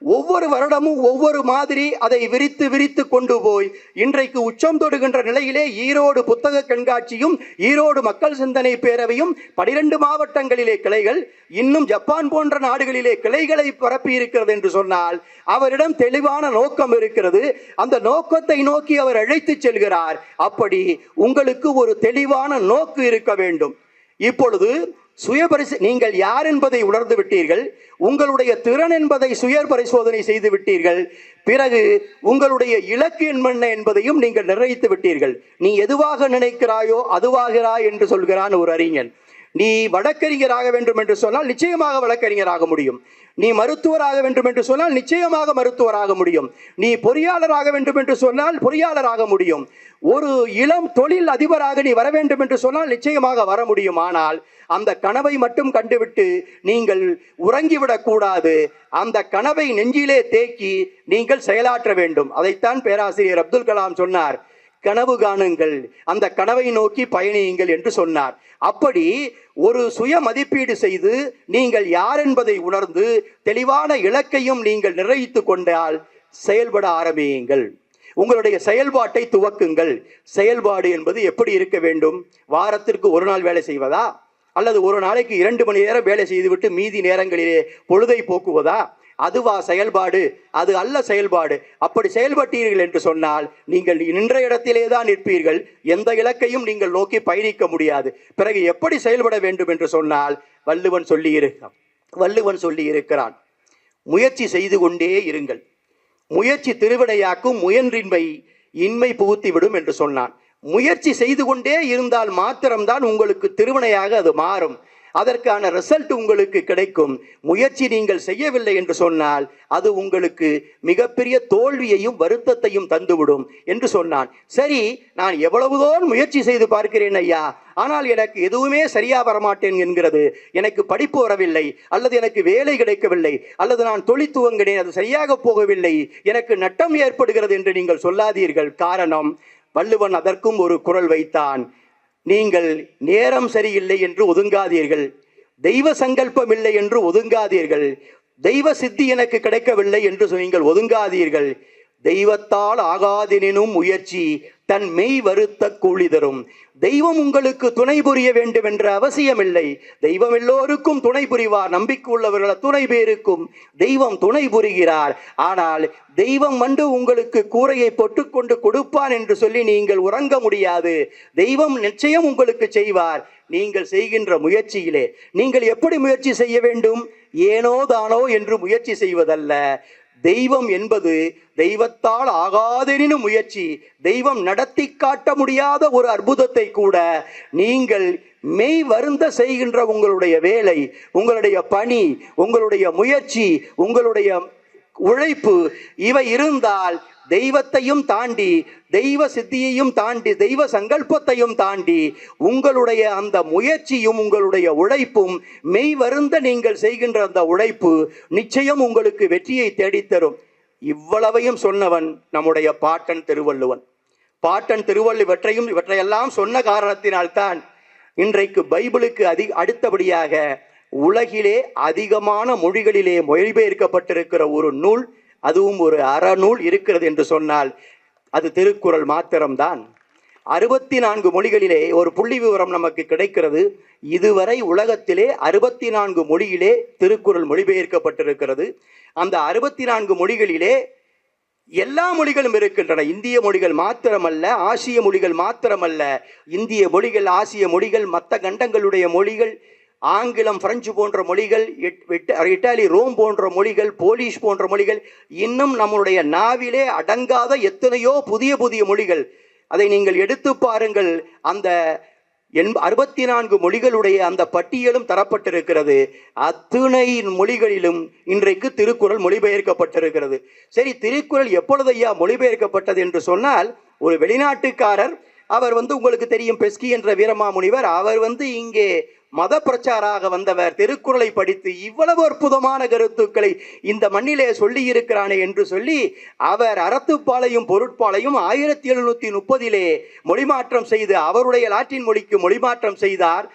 A: ஒவ்வொரு வருடமும் ஒவ்வொரு மாதிரி அதை விரித்து விரித்து கொண்டு போய் இன்றைக்கு உச்சம் தொடுகின்ற நிலையிலே ஈரோடு புத்தக கண்காட்சியும் ஈரோடு மக்கள் சிந்தனை பேரவையும் 12 மாவட்டங்களிலே கிளைகள், இன்னும் ஜப்பான் போன்ற நாடுகளிலே கிளைகளை பரப்பி இருக்கிறது என்று சொன்னால் அவரிடம் தெளிவான நோக்கம் இருக்கிறது. அந்த நோக்கத்தை நோக்கி அவர் அழைத்து செல்கிறார். அப்படி உங்களுக்கு ஒரு தெளிவான நோக்கு இருக்க வேண்டும். இப்பொழுது நீங்கள் யார் என்பதை உணர்ந்து விட்டீர்கள். உங்களுடைய திறன் என்பதை சுய பரிசோதனை செய்து விட்டீர்கள். பிறகு உங்களுடைய இலக்கு என்ன என்பதையும் நீங்கள் நிர்ணயித்து விட்டீர்கள். நீ எதுவாக நினைக்கிறாயோ அதுவாகிறாய் என்று சொல்கிறான் ஒரு அறிஞன். நீ வழக்கறிஞராக வேண்டும் என்று சொன்னால் நிச்சயமாக வழக்கறிஞராக முடியும். நீ மருத்துவராக வேண்டும் என்று சொன்னால் நிச்சயமாக மருத்துவராக முடியும். நீ பொறியாளராக வேண்டும் என்று சொன்னால் பொறியாளராக முடியும். ஒரு இளம் தொழில் அதிபராக நீ வர வேண்டும் என்று சொன்னால் நிச்சயமாக வர முடியும். ஆனால் அந்த கனவை மட்டும் கண்டுவிட்டு நீங்கள் உறங்கிவிடக் கூடாது. அந்த கனவை நெஞ்சிலே தேக்கி நீங்கள் செயலாற்ற வேண்டும். அதைத்தான் பேராசிரியர் அப்துல் கலாம் சொன்னார், கனவு காணுங்கள், அந்த கனவை நோக்கி பயணியுங்கள் என்று சொன்னார். அப்படி ஒரு சுய மதிப்பீடு செய்து நீங்கள் யார் என்பதை உணர்ந்து தெளிவான இலக்கையும் நீங்கள் நிர்ணயித்து கொண்டால் செயல்பட ஆரம்பியுங்கள். உங்களுடைய செயல்பாட்டை துவக்குங்கள். செயல்பாடு என்பது எப்படி இருக்க வேண்டும்? வாரத்திற்கு ஒரு நாள் வேலை செய்வதா, அல்லது ஒரு நாளைக்கு 2 மணி நேரம் வேலை செய்துவிட்டு மீதி நேரங்களிலே பொழுதை போக்குவதா? அதுவா செயல்பாடு? அது அல்ல செயல்பாடு. அப்படி செயல்பட்டீர்கள் என்று சொன்னால் நீங்கள் நின்ற இடத்திலே தான் நிற்பீர்கள். எந்த இலக்கையும் நீங்கள் நோக்கி பயணிக்க முடியாது. பிறகு எப்படி செயல்பட வேண்டும் என்று சொன்னால் வள்ளுவன் சொல்லி இருக்கிறான், முயற்சி செய்து கொண்டே இருங்கள். முயற்சி திருவினையாக்கும், முயன்றின்மை இன்மை புகுத்திவிடும் என்று சொன்னான். முயற்சி செய்து கொண்டே இருந்தால் மாத்திரம்தான் உங்களுக்கு திருவினையாக அது மாறும். அதற்கான ரிசல்ட் உங்களுக்கு கிடைக்கும். முயற்சி நீங்கள் செய்யவில்லை என்று சொன்னால் அது உங்களுக்கு மிகப்பெரிய தோல்வியையும் வருத்தத்தையும் தந்துவிடும் என்று சொன்னான். சரி, நான் எவ்வளவுதான் முயற்சி செய்து பார்க்கிறேன் ஐயா, ஆனால் எனக்கு எதுவுமே சரியா வரமாட்டேன் என்கிறது. எனக்கு படிப்பு வரவில்லை, அல்லது எனக்கு வேலை கிடைக்கவில்லை, அல்லது நான் தொழில் துவங்கினேன் அது சரியாக போகவில்லை, எனக்கு நட்டம் ஏற்படுகிறது என்று நீங்கள் சொல்லாதீர்கள். காரணம், வள்ளுவன் அதற்கும் ஒரு குரல் வைத்தான். நீங்கள் நேரம் சரியில்லை என்று ஒதுங்காதீர்கள், தெய்வ சங்கல்பம் இல்லை என்று ஒதுங்காதீர்கள், தெய்வ சித்தி எனக்கு கிடைக்கவில்லை என்று நீங்கள் ஒதுங்காதீர்கள். தெய்வத்தால் ஆகாதெனினும் முயற்சி தன் மெய் வருத்த கூலி தரும். தெய்வம் உங்களுக்கு துணை புரிய வேண்டும் என்ற அவசியமில்லை. தெய்வம் எல்லோருக்கும் துணை புரிவார். நம்பிக்கை உள்ளவர்கள் துணை பேருக்கும் தெய்வம் துணை புரிகிறார். ஆனால் தெய்வம் உங்களுக்கு கூரையை பொட்டுக்கொண்டு கொடுப்பான் என்று சொல்லி நீங்கள் உறங்க முடியாது. தெய்வம் நிச்சயம் உங்களுக்கு செய்வார். நீங்கள் செய்கின்ற முயற்சியிலே நீங்கள் எப்படி முயற்சி செய்ய வேண்டும்? ஏனோ தானோ என்று முயற்சி செய்வதல்ல. தெய்வம் என்பது தெய்வத்தால் ஆகாதெனினும் முயற்சி. தெய்வம் நடத்தி காட்ட முடியாத ஒரு அற்புதத்தை கூட நீங்கள் மெய் வருந்த செய்கின்ற உங்களுடைய வேலை, உங்களுடைய பணி, உங்களுடைய முயற்சி, உங்களுடைய உழைப்பு, இவை இருந்தால் தெய்வத்தையும் தாண்டி, தெய்வ சித்தியையும் தாண்டி, தெய்வ சங்கல்பத்தையும் தாண்டி உங்களுடைய அந்த முயற்சியும் உங்களுடைய உழைப்பும் மெய் வருந்த நீங்கள் செய்கின்ற அந்த உழைப்பு நிச்சயம் உங்களுக்கு வெற்றியை தேடித்தரும். இவ்வளவையும் சொன்னவன் நம்முடைய பாட்டன் திருவள்ளுவன். பாட்டன் திருவள்ளுவற்றையும் இவற்றையெல்லாம் சொன்ன காரணத்தினால்தான் இன்றைக்கு பைபிளுக்கு அடுத்தபடியாக உலகிலே அதிகமான மொழிகளிலே மொழிபெயர்க்கப்பட்டிருக்கிற ஒரு நூல், அதுவும் ஒரு அறநூல் இருக்கிறது என்று சொன்னால் அது திருக்குறள் மாத்திரம்தான். 64 மொழிகளிலே ஒரு புள்ளி விவரம் நமக்கு கிடைக்கிறது. இதுவரை உலகத்திலே 64 மொழியிலே திருக்குறள் மொழிபெயர்க்கப்பட்டிருக்கிறது. அந்த 64 மொழிகளிலே எல்லா மொழிகளும் இருக்கின்றன. இந்திய மொழிகள் மாத்திரமல்ல, ஆசிய மொழிகள் மாத்திரமல்ல, இந்திய மொழிகள், ஆசிய மொழிகள், மற்ற கண்டங்களுடைய மொழிகள், ஆங்கிலம், பிரெஞ்சு போன்ற மொழிகள், இட்டாலி, ரோம் போன்ற மொழிகள், போலிஷ் போன்ற மொழிகள், இன்னும் நம்முடைய நாவிலே அடங்காத எத்தனையோ புதிய புதிய மொழிகள். அதை நீங்கள் எடுத்து பாருங்கள். அந்த 64 மொழிகளுடைய அந்த பட்டியலும் தரப்பட்டிருக்கிறது. அத்துணை மொழிகளிலும் இன்றைக்கு திருக்குறள் மொழிபெயர்க்கப்பட்டிருக்கிறது. சரி, திருக்குறள் எப்பொழுது ஐயா மொழிபெயர்க்கப்பட்டது என்று சொன்னால், ஒரு வெளிநாட்டுக்காரர், அவர் உங்களுக்கு தெரியும், பெஸ்கி என்ற வீரமாமுனிவர், அவர் இங்கே மத பிரச்சாராக வந்தவர். திருக்குறளை படித்து இவ்வளவு அற்புதமான கருத்துக்களை இந்த மண்ணிலே சொல்லி இருக்கிறானே என்று சொல்லி அவர் அறத்துப்பாலையும் பொருட்பாலையும் 1730 மொழிமாற்றம் செய்து அவருடைய லாட்டின் மொழிக்கு மொழிமாற்றம் செய்தார்.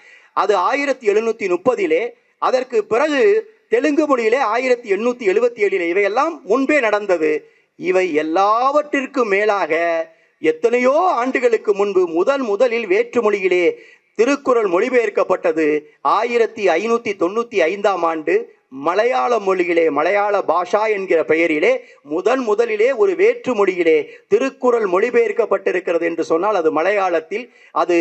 A: அது 1730. அதற்கு பிறகு தெலுங்கு மொழியிலே 1877. இவையெல்லாம் முன்பே நடந்தது. இவை எல்லாவற்றிற்கும் மேலாக எத்தனையோ ஆண்டுகளுக்கு முன்பு முதலில் வேற்று மொழியிலே திருக்குறள் மொழிபெயர்க்கப்பட்டது 1595 ஆண்டு மலையாள மொழியிலே, மலையாள பாஷா என்கிற பெயரிலே முதலிலே ஒரு வேற்று மொழியிலே திருக்குறள் மொழிபெயர்க்கப்பட்டிருக்கிறது என்று சொன்னால் அது மலையாளத்தில். அது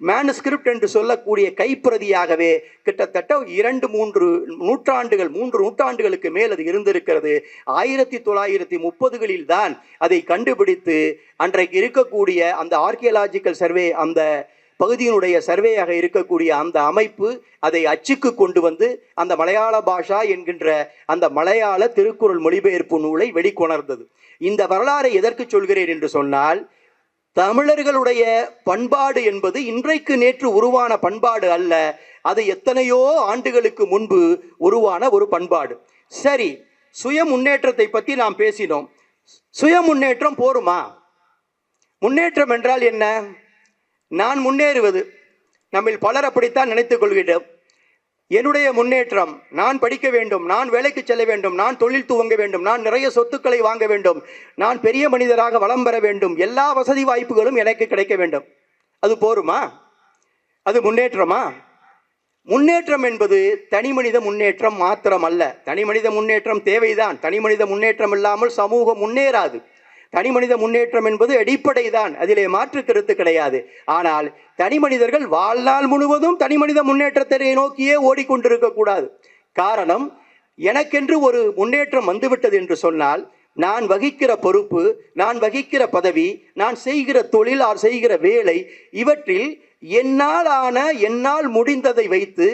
A: மேனுஸ்கிரிப்ட் என்று சொல்லக்கூடிய கைப்பிரதியாகவே கிட்டத்தட்ட 2-3 நூற்றாண்டுகளுக்கு மேல் அது இருந்திருக்கிறது. 1930களில் தான் அதை கண்டுபிடித்து அன்றைக்கு இருக்கக்கூடிய அந்த ஆர்கியலாஜிக்கல் சர்வே, அந்த பகுதியினுடைய சர்வேயாக இருக்கக்கூடிய அந்த அமைப்பு அதை அச்சுக்கு கொண்டு வந்து அந்த மலையாள பாஷா என்கின்ற அந்த மலையாள திருக்குறள் மொழிபெயர்ப்பு நூலை வெளிக்கொணர்ந்தது. இந்த வரலாறை எதற்கு சொல்கிறேன் என்று சொன்னால், தமிழர்களுடைய பண்பாடு என்பது இன்றைக்கு நேற்று உருவான பண்பாடு அல்ல. அது எத்தனையோ ஆண்டுகளுக்கு முன்பு உருவான ஒரு பண்பாடு. சரி, சுய முன்னேற்றத்தை பற்றி நாம் பேசினோம். சுய முன்னேற்றம் போருமா? முன்னேற்றம் என்றால் என்ன? நான் முன்னேறுவது. நம்மில் பலர் அப்படித்தான் நினைத்துக் கொள்கிறோம். என்னுடைய முன்னேற்றம், நான் படிக்க வேண்டும், நான் வேலைக்கு செல்ல வேண்டும், நான் தொழில் துவங்க வேண்டும், நான் நிறைய சொத்துக்களை வாங்க வேண்டும், நான் பெரிய மனிதராக வளம் பெற வேண்டும், எல்லா வசதி வாய்ப்புகளும் எனக்கு கிடைக்க வேண்டும். அது போருமா? அது முன்னேற்றமா? முன்னேற்றம் என்பது தனி மனித முன்னேற்றம் மாத்திரம் அல்ல. தனி மனித முன்னேற்றம் தேவைதான். தனி மனித முன்னேற்றம் இல்லாமல் சமூகம் முன்னேறாது. தனி மனித முன்னேற்றம் என்பது அடிப்படை தான், அதிலே மாற்று கருத்து கிடையாது. ஆனால் தனி மனிதர்கள் வாழ்நாள் முழுவதும் தனி மனித முன்னேற்றத்தை நோக்கியே ஓடிக்கொண்டிருக்க கூடாது. காரணம், எனக்கென்று ஒரு முன்னேற்றம் வந்துவிட்டது என்று சொன்னால், நான் வகிக்கிற பொறுப்பு, நான் வகிக்கிற பதவி, நான் செய்கிற தொழில், செய்கிற வேலை, இவற்றில் என்னால் முடிந்ததை வைத்து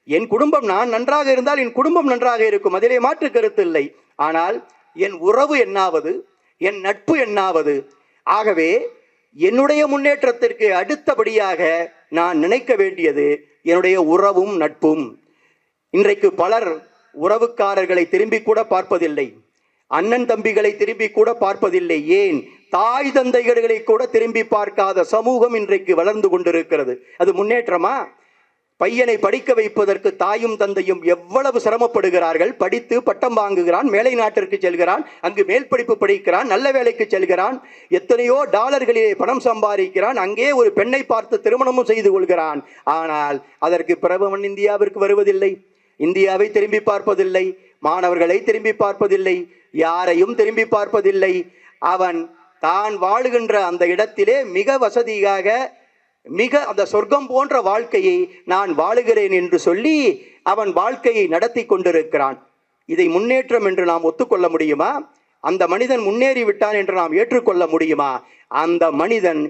A: என் குடும்பம், நான் நன்றாக இருந்தால் என் குடும்பம் நன்றாக இருக்கும், அதிலே மாற்று கருத்து இல்லை. ஆனால் என் உறவு என்னாவது, என் நட்பு என்னாவது? ஆகவே என்னுடைய முன்னேற்றத்திற்கு அடுத்தபடியாக நான் நினைக்க வேண்டியது என்னுடைய உறவும் நட்பும். இன்றைக்கு பலர் உறவுக்காரர்களை திரும்பி கூட பார்ப்பதில்லை, அண்ணன் தம்பிகளை திரும்பி கூட பார்ப்பதில்லை. ஏன்? தாய் தந்தைகளை கூட திரும்பி பார்க்காத சமூகம் இன்றைக்கு வளர்ந்து கொண்டிருக்கிறது. அது முன்னேற்றமா? பையனை படிக்க வைப்பதற்கு தாயும் தந்தையும் எவ்வளவு சிரமப்படுகிறார்கள். படித்து பட்டம் வாங்குகிறான், மேலை நாட்டிற்கு செல்கிறான், அங்கு மேல் படிப்பு படிக்கிறான், நல்ல வேலைக்கு செல்கிறான், எத்தனையோ டாலர்களிலே பணம் சம்பாதிக்கிறான், அங்கே ஒரு பெண்ணை பார்த்து திருமணமும் செய்து கொள்கிறான். ஆனால் அதற்கு பிறகு அவன் இந்தியாவிற்கு வருவதில்லை, இந்தியாவை திரும்பி பார்ப்பதில்லை, மாணவர்களை திரும்பி பார்ப்பதில்லை, யாரையும் திரும்பி பார்ப்பதில்லை. அவன் தான் வாழுகின்ற அந்த இடத்திலே மிக வசதியாக, மிக அந்த சொர்க்கம் போன்ற வாழ்க்கையை நான் வாழுகிறேன் என்று சொல்லி அவன் வாழ்க்கையை நடத்தி கொண்டிருக்கிறான். இதை முன்னேற்றம் என்று நாம் ஒத்துக்கொள்ள முடியுமா? அந்த மனிதன் முன்னேறி விட்டான் என்று நாம் ஏற்றுக்கொள்ள முடியுமா? அந்த மனிதன்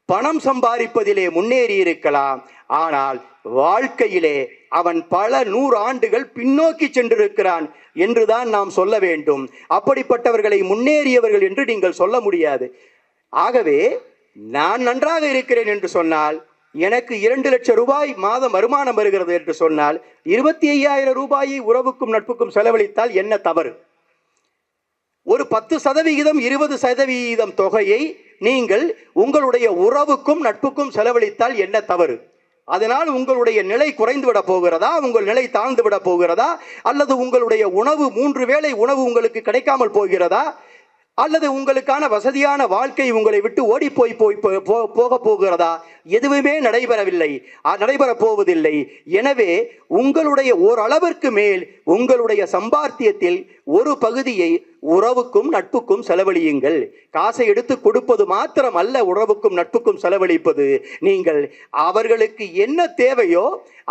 A: பணம் சம்பாதிப்பதிலே முன்னேறி இருக்கலாம், ஆனால் வாழ்க்கையிலே அவன் பல 100 ஆண்டுகள் பின்னோக்கி சென்றிருக்கிறான் என்றுதான் நாம் சொல்ல வேண்டும். அப்படிப்பட்டவர்களை முன்னேறியவர்கள் என்று நீங்கள் சொல்ல முடியாது. ஆகவே நான் நன்றாக இருக்கிறேன் என்று சொன்னால், எனக்கு 2 லட்சம் ரூபாய் மாதம் வருமானம் வருகிறது என்று சொன்னால், 25,000 ரூபாயை உறவுக்கும் நட்புக்கும் செலவழித்தால் என்ன தவறு? ஒரு 10%, 20% தொகையை நீங்கள் உங்களுடைய உறவுக்கும் நட்புக்கும் செலவழித்தால் என்ன தவறு? அதனால் உங்களுடைய நிலை குறைந்து விட போகிறதா? உங்கள் நிலை தாழ்ந்து விட போகிறதா? அல்லது உங்களுடைய உணவு, 3 வேளை உணவு உங்களுக்கு கிடைக்காமல் போகிறதா? அல்லது உங்களுக்கான வசதியான வாழ்க்கை உங்களை விட்டு ஓடி போக போகிறதா? எதுவுமே நடைபெறப் போவதில்லை. எனவே உங்களுடைய ஓரளவிற்கு மேல் உங்களுடைய சம்பாத்தியத்தில் ஒரு பகுதியை உறவுக்கும் நட்புக்கும் செலவழியுங்கள். காசை எடுத்து கொடுப்பது மாத்திரம் அல்ல உறவுக்கும் நட்புக்கும் செலவழிப்பது. நீங்கள் அவர்களுக்கு என்ன தேவையோ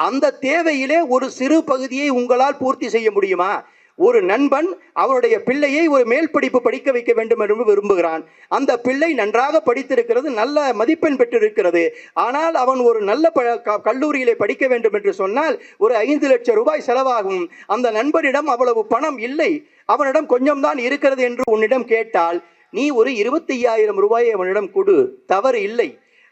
A: அந்த தேவையிலே ஒரு சிறு பகுதியை உங்களால் பூர்த்தி செய்ய முடியுமா? ஒரு நண்பன் அவருடைய பிள்ளையை ஒரு மேல் படிப்பு படிக்க வைக்க வேண்டும் என்று விரும்புகிறான். அந்த பிள்ளை நன்றாக படித்திருக்கிறது, நல்ல மதிப்பெண் பெற்றிருக்கிறது. ஆனால் அவன் ஒரு நல்ல கல்லூரியிலே படிக்க வேண்டும் என்று சொன்னால் ஒரு 5 லட்சம் ரூபாய் செலவாகும். அந்த நண்பனிடம் அவ்வளவு பணம் இல்லை, அவனிடம் கொஞ்சம் தான் இருக்கிறது என்று உன்னிடம் கேட்டால் நீ ஒரு 25,000 ரூபாயை அவனிடம் கொடு, தவறு இல்லை.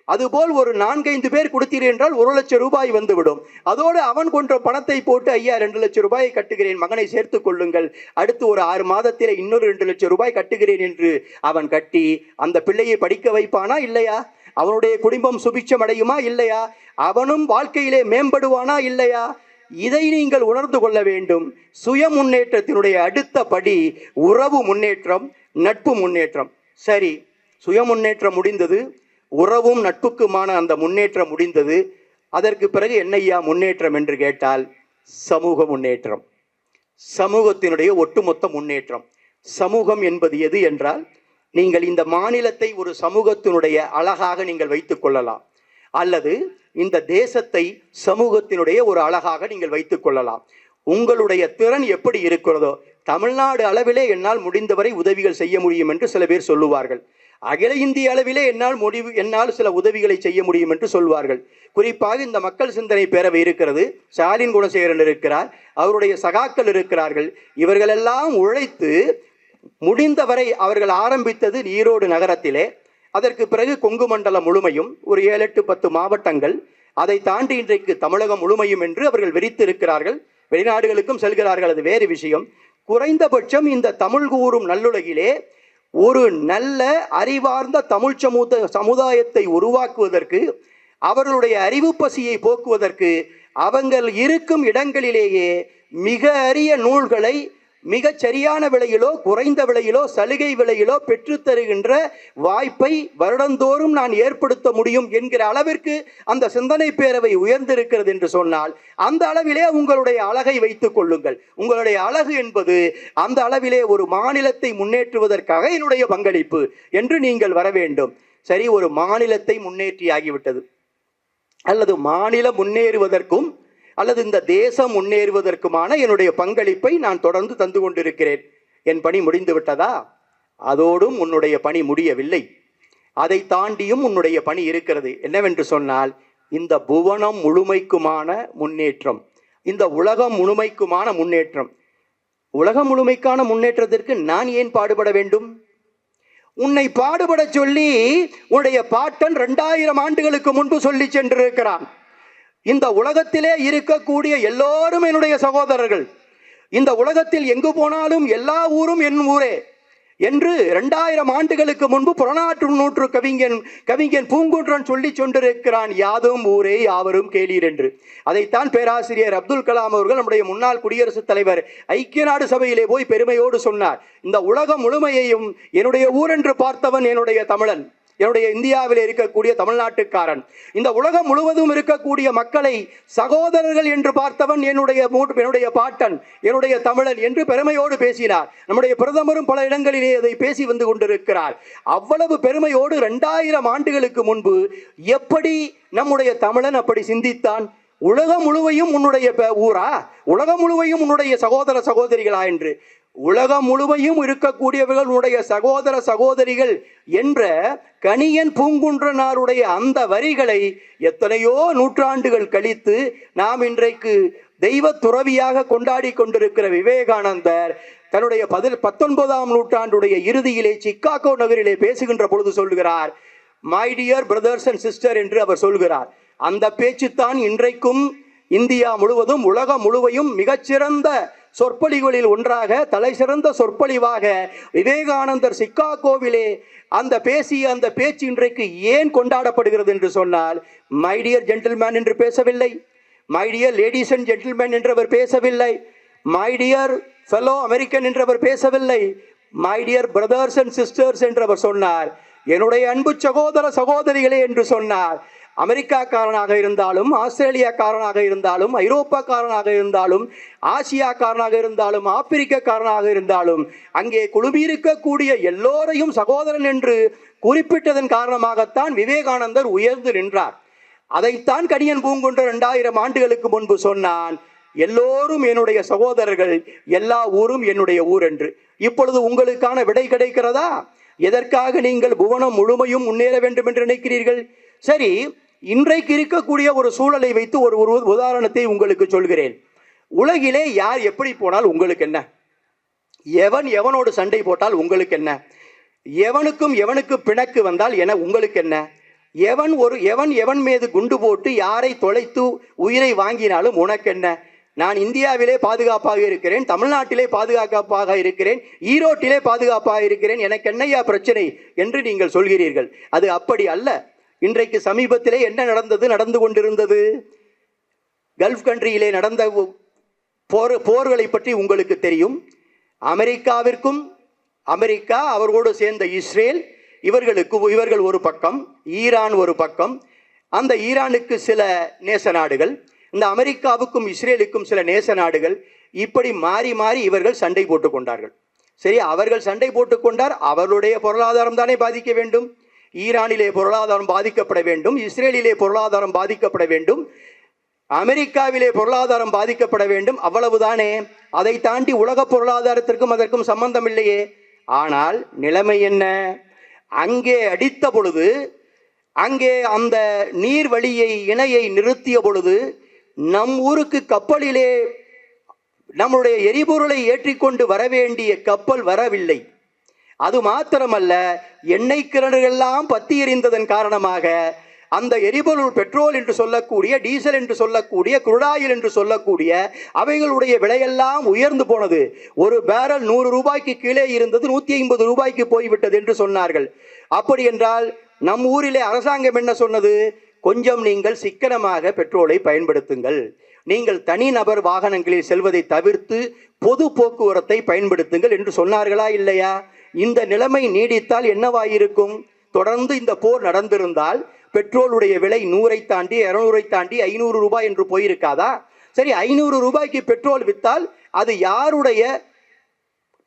A: அதுபோல் ஒரு 4-5 பேர் கொடுத்தீர்கள் என்றால் 1 லட்சம் ரூபாய் வந்துவிடும். அதோடு அவன் கொன்ற பணத்தை போட்டு, ஐயா 2 லட்சம் ரூபாயை கட்டுகிறேன், மகனை சேர்த்துக் கொள்ளுங்கள், அடுத்து ஒரு 6 மாதத்தில் இன்னொரு 2 லட்சம் ரூபாய் கட்டுகிறேன் என்று அவன் கட்டி அந்த பிள்ளையை படிக்க வைப்பானா இல்லையா? அவனுடைய குடும்பம் சுபிட்சம் அடையுமா இல்லையா? அவனும் வாழ்க்கையிலே மேம்படுவானா இல்லையா? இதை நீங்கள் உணர்ந்து கொள்ள வேண்டும். சுய முன்னேற்றத்தினுடைய அடுத்த படி உறவு முன்னேற்றம், நட்பு முன்னேற்றம். சரி, சுய முன்னேற்றம் முடிந்தது, உறவும் நட்புக்குமான அந்த முன்னேற்றம் முடிந்தது. அதற்கு பிறகு என்னையா முன்னேற்றம் என்று கேட்டால், சமூக முன்னேற்றம். சமூகத்தினுடைய ஒட்டுமொத்த முன்னேற்றம். சமூகம் என்பது எது என்றால், நீங்கள் இந்த மாநிலத்தை ஒரு சமூகத்தினுடைய அழகாக நீங்கள் வைத்துக் கொள்ளலாம், அல்லது இந்த தேசத்தை சமூகத்தினுடைய ஒரு அழகாக நீங்கள் வைத்துக் கொள்ளலாம். உங்களுடைய திறன் எப்படி இருக்கிறதோ, தமிழ்நாடு அளவிலே என்னால் முடிந்தவரை உதவிகள் செய்ய முடியும் என்று சில பேர் சொல்லுவார்கள். அகில இந்திய அளவிலே என்னால் சில உதவிகளை செய்ய முடியும் என்று சொல்வார்கள். குறிப்பாக இந்த மக்கள் சிந்தனை பேரவை இருக்கிறது, ஸ்டாலின் குணசேகரன் இருக்கிறார், அவருடைய சகாக்கள் இருக்கிறார்கள். இவர்களெல்லாம் உழைத்து முடிந்தவரை அவர்கள் ஆரம்பித்தது ஈரோடு நகரத்திலே. அதற்கு பிறகு கொங்கு மண்டலம் முழுமையும், ஒரு 7, 8, 10 மாவட்டங்கள், அதை தாண்டி இன்றைக்கு தமிழகம் முழுமையும் என்று அவர்கள் விரித்திருக்கிறார்கள். வெளிநாடுகளுக்கும் செல்கிறார்கள், அது வேறு விஷயம். குறைந்தபட்சம் இந்த தமிழ் கூறும் நல்லுலகிலே ஒரு நல்ல அறிவார்ந்த தமிழ் சமுதாயத்தை உருவாக்குவதற்கு, அவர்களுடைய அறிவு பசியை போக்குவதற்கு, அவங்கள் இருக்கும் இடங்களிலேயே மிக அரிய நூல்களை மிகச் சரியான விலையிலோ குறைந்த விலையிலோ சலுகை விலையிலோ பெற்றுத்தருகின்ற வாய்ப்பை வருடந்தோறும் நான் ஏற்படுத்த முடியும் என்கிற அளவிற்கு அந்த சிந்தனை பேரவை உயர்ந்திருக்கிறது என்று சொன்னால், அந்த அளவிலே உங்களுடைய அழகை வைத்துக் கொள்ளுங்கள். உங்களுடைய அழகு என்பது அந்த அளவிலே ஒரு மாநிலத்தை முன்னேற்றுவதற்காக என்னுடைய பங்களிப்பு என்று நீங்கள் வர வேண்டும். சரி, ஒரு மாநிலத்தை முன்னேற்றியாகிவிட்டது, அல்லது மாநிலம் முன்னேறுவதற்கும் அல்லது இந்த தேசம் முன்னேறுவதற்குமான என்னுடைய பங்களிப்பை நான் தொடர்ந்து தந்து கொண்டிருக்கிறேன். என் பணி முடிந்து விட்டதா? அதோடும் உன்னுடைய பணி முடியவில்லை. அதை தாண்டியும் உன்னுடைய பணி இருக்கிறது. என்னவென்று சொன்னால், இந்த புவனம் முழுமைக்குமான முன்னேற்றம், இந்த உலகம் முழுமைக்குமான முன்னேற்றம். உலகம் முழுமைக்கான முன்னேற்றத்திற்கு நான் ஏன் பாடுபட வேண்டும்? உன்னை பாடுபட சொல்லி உன்னுடைய பாட்டன் 2000 ஆண்டுகளுக்கு முன்பு சொல்லி சென்றிருக்கிறான். இந்த உலகத்திலே இருக்கக்கூடிய எல்லோரும் என்னுடைய சகோதரர்கள். இந்த உலகத்தில் எங்கு போனாலும் எல்லா ஊரும் என் ஊரே என்று 2000 ஆண்டுகளுக்கு முன்பு புறநாற்று நூற்று கவிஞன் பூங்குன்றன் சொல்லி கொண்டிருக்கிறான். யாதும் ஊரே யாவரும் கேளீர் என்று. அதைத்தான் பேராசிரியர் அப்துல் கலாம் அவர்கள், நம்முடைய முன்னாள் குடியரசுத் தலைவர், ஐக்கிய நாடு சபையிலே போய் பெருமையோடு சொன்னார். இந்த உலகம் முழுமையையும் என்னுடைய ஊர் என்று பார்த்தவன் என்னுடைய தமிழன், என்னுடைய இந்தியாவில் இருக்கக்கூடிய தமிழ்நாட்டுக்காரன். இந்த உலகம் முழுவதும் இருக்கக்கூடிய மக்களை சகோதரர்கள் என்று பார்த்தவன் என்னுடைய பாட்டன், என்னுடைய தமிழன் என்று பெருமையோடு பேசினார். நம்முடைய பிரதமரும் பல இடங்களிலே அதை பேசி வந்து கொண்டிருக்கிறார். அவ்வளவு பெருமையோடு 2000 ஆண்டுகளுக்கு முன்பு எப்படி நம்முடைய தமிழன் அப்படி சிந்தித்தான்? உலகம் முழுவையும் உன்னுடைய ஊரா, உலகம் முழுவையும் உன்னுடைய சகோதர சகோதரிகளா என்று. உலகம் முழுமையும் இருக்கக்கூடியவர்கள் உன்னுடைய சகோதர சகோதரிகள் என்ற கணியன் பூங்குன்றனாருடைய அந்த வரிகளை எத்தனையோ நூற்றாண்டுகள் கழித்து நாம் இன்றைக்கு தெய்வ துறவியாக கொண்டாடி கொண்டிருக்கிற விவேகானந்தர் தன்னுடைய 19ஆம் நூற்றாண்டுடைய இறுதியிலே சிக்காகோ நகரிலே பேசுகின்ற பொழுது சொல்லுகிறார், my dear brothers and sister என்று அவர் சொல்கிறார். அந்த பேச்சுத்தான் இன்றைக்கும் இந்தியா முழுவதும் உலகம் முழுவையும் மிகச்சிறந்த சொற்பொழிகளில் ஒன்றாக, தலை சிறந்த சொற்பொழிவாக விவேகானந்தர் சிக்காகோவிலே அந்த பேச்சு இன்றைக்கு ஏன் கொண்டாடப்படுகிறது என்று சொன்னால், மை டியர் ஜென்டில்மேன் என்று பேசவில்லை, my dear ladies and gentleman என்றவர் பேசவில்லை, மை டியர் ஃபெலோ அமெரிக்கன் என்றவர் பேசவில்லை, my dear brothers and sisters என்றவர் சொன்னார். என்னுடைய அன்பு சகோதர சகோதரிகளே என்று சொன்னார். அமெரிக்காக்காரனாக இருந்தாலும், ஆஸ்திரேலியாக்காரனாக இருந்தாலும், ஐரோப்பாக்காரனாக இருந்தாலும், ஆசியாக்காரனாக இருந்தாலும், ஆப்பிரிக்காக்காரனாக இருந்தாலும், அங்கே குழுமியிருக்கக்கூடிய எல்லோரையும் சகோதரன் என்று குறிப்பிட்டதன் காரணமாகத்தான் விவேகானந்தர் உயர்ந்து நின்றார். அதைத்தான் கணியன் பூங்குன்றன் 2000 ஆண்டுகளுக்கு முன்பு சொன்னான், எல்லோரும் என்னுடைய சகோதரர்கள், எல்லா ஊரும் என்னுடைய ஊர் என்று. இப்பொழுது உங்களுக்கான விடை கிடைக்கிறதா? எதற்காக நீங்கள் புவனம் முழுமையும் முன்னேற வேண்டும் என்று நினைக்கிறீர்கள்? சரி, இன்றைக்கு இருக்கக்கூடிய ஒரு சூழலை வைத்து ஒரு உதாரணத்தை உங்களுக்கு சொல்கிறேன். உலகிலே யார் எப்படி போனால் உங்களுக்கு என்ன? எவனோடு சண்டை போட்டால் உங்களுக்கு என்ன? எவனுக்கு பிணக்கு வந்தால் உங்களுக்கு என்ன? எவன் மீது குண்டு போட்டு யாரை தொலைத்து உயிரை வாங்கினாலும் உனக்கு என்ன? நான் இந்தியாவிலே பாதுகாப்பாக இருக்கிறேன், தமிழ்நாட்டிலே பாதுகாப்பாக இருக்கிறேன், ஈரோட்டிலே பாதுகாப்பாக இருக்கிறேன், எனக்கு என்னையா பிரச்சனை என்று நீங்கள் சொல்கிறீர்கள். அது அப்படி அல்ல. இன்றைக்கு சமீபத்திலே என்ன நடந்து கொண்டிருந்தது? கல்ஃப் கண்ட்ரியிலே நடந்த போர்களை பற்றி உங்களுக்கு தெரியும். அமெரிக்கா அவர்களோடு சேர்ந்த இஸ்ரேல், இவர்கள் ஒரு பக்கம், ஈரான் ஒரு பக்கம். அந்த ஈரானுக்கு சில நேச நாடுகள், இந்த அமெரிக்காவுக்கும் இஸ்ரேலுக்கும் சில நேச நாடுகள் இப்படி மாறி மாறி இவர்கள் சண்டை போட்டுக் கொண்டார்கள். சரி, அவர்கள் சண்டை போட்டுக் கொண்டார், அவர்களுடைய பொருளாதாரம் தானே பாதிக்க வேண்டும். ஈரானிலே பொருளாதாரம் பாதிக்கப்பட வேண்டும், இஸ்ரேலிலே பொருளாதாரம் பாதிக்கப்பட வேண்டும், அமெரிக்காவிலே பொருளாதாரம் பாதிக்கப்பட வேண்டும், அவ்வளவுதானே. அதை தாண்டி உலக பொருளாதாரத்திற்கும் அதற்கும் சம்பந்தம் இல்லையே. ஆனால் நிலைமை என்ன? அங்கே அடித்த பொழுது, அங்கே அந்த நீர்வழியை இணையை நிறுத்திய பொழுது, நம் ஊருக்கு கப்பலிலே நம்முடைய எரிபொருளை ஏற்றிக்கொண்டு வர வேண்டிய கப்பல் வரவில்லை. அது மாத்திரமல்ல, எண்ணெய் கிணறுகளெல்லாம் பத்தி எறிந்ததன் காரணமாக அந்த எரிபொருள் பெட்ரோல் என்று சொல்லக்கூடிய, டீசல் என்று சொல்லக்கூடிய, குருடாயில் என்று சொல்லக்கூடிய அவைகளுடைய விலையெல்லாம் உயர்ந்து போனது. ஒரு பேரல் 100 ரூபாய்க்கு கீழே இருந்தது 150 ரூபாய்க்கு போய்விட்டது என்று சொன்னார்கள். அப்படி என்றால் நம் ஊரிலே அரசாங்கம் என்ன சொன்னது? கொஞ்சம் நீங்கள் சிக்கனமாக பெட்ரோலை பயன்படுத்துங்கள், நீங்கள் தனிநபர் வாகனங்களில் செல்வதை தவிர்த்து பொது போக்குவரத்தை பயன்படுத்துங்கள் என்று சொன்னார்களா இல்லையா? இந்த நிலைமை நீடித்தால் என்னவாயிருக்கும்? தொடர்ந்து இந்த போர் நடந்திருந்தால் பெட்ரோலுடைய விலை 100 தாண்டி 200 தாண்டி 500 ரூபாய் என்று போயிருக்காதா? சரி, 500 ரூபாய்க்கு பெட்ரோல் வித்தால் அது யாருடைய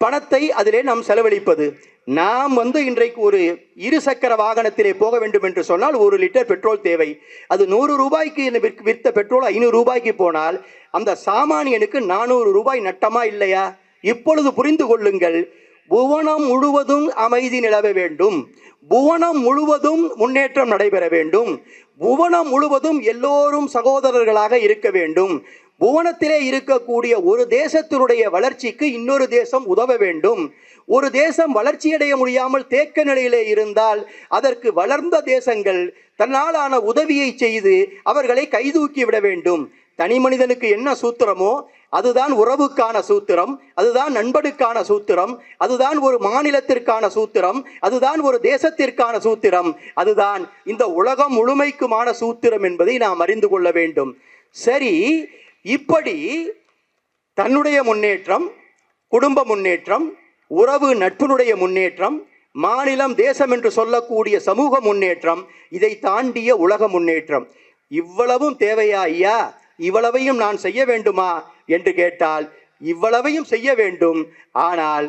A: பணத்தை அதிலே நாம் செலவழிப்பது? நாம் இன்றைக்கு ஒரு இருசக்கர வாகனத்திலே போக வேண்டும் என்று சொன்னால் 1 லிட்டர் பெட்ரோல் தேவை. அது 100 ரூபாய்க்கு விற்ற பெட்ரோல் 500 ரூபாய்க்கு போனால் அந்த சாமானியனுக்கு 400 ரூபாய் நட்டமா இல்லையா? இப்பொழுது புரிந்து கொள்ளுங்கள், புவனம் முழுவதும் அமைதி நிலவ வேண்டும், புவனம் முழுவதும் முன்னேற்றம் நடைபெற வேண்டும், புவனம் முழுவதும் எல்லோரும் சகோதரர்களாக இருக்க வேண்டும், புவனத்திலே இருக்கக்கூடிய ஒரு தேசத்தினுடைய வளர்ச்சிக்கு இன்னொரு தேசம் உதவ வேண்டும். ஒரு தேசம் வளர்ச்சியடைய முடியாமல் தேக்க நிலையிலே இருந்தால் அதற்கு வளர்ந்த தேசங்கள் தன்னாலான உதவியை செய்து அவர்களை கைதூக்கி விட வேண்டும். தனி மனிதனுக்கு என்ன சூத்திரமோ அதுதான் உறவுக்கான சூத்திரம், அதுதான் நண்பனுக்கான சூத்திரம், அதுதான் ஒரு மாநிலத்திற்கான சூத்திரம், அதுதான் ஒரு தேசத்திற்கான சூத்திரம், அதுதான் இந்த உலகம் முழுமைக்குமான சூத்திரம் என்பதை நாம் அறிந்து கொள்ள வேண்டும். சரி, இப்படி தன்னுடைய முன்னேற்றம், குடும்ப முன்னேற்றம், உறவு நட்பினுடைய முன்னேற்றம், மாநிலம் தேசம் என்று சொல்லக்கூடிய சமூக முன்னேற்றம், இதை தாண்டிய உலக முன்னேற்றம், இவ்வளவும் தேவையா ஐயா? இவ்வளவையும் நான் செய்ய வேண்டுமா என்று கேட்டால் இவ்வளவையும் செய்ய வேண்டும். ஆனால்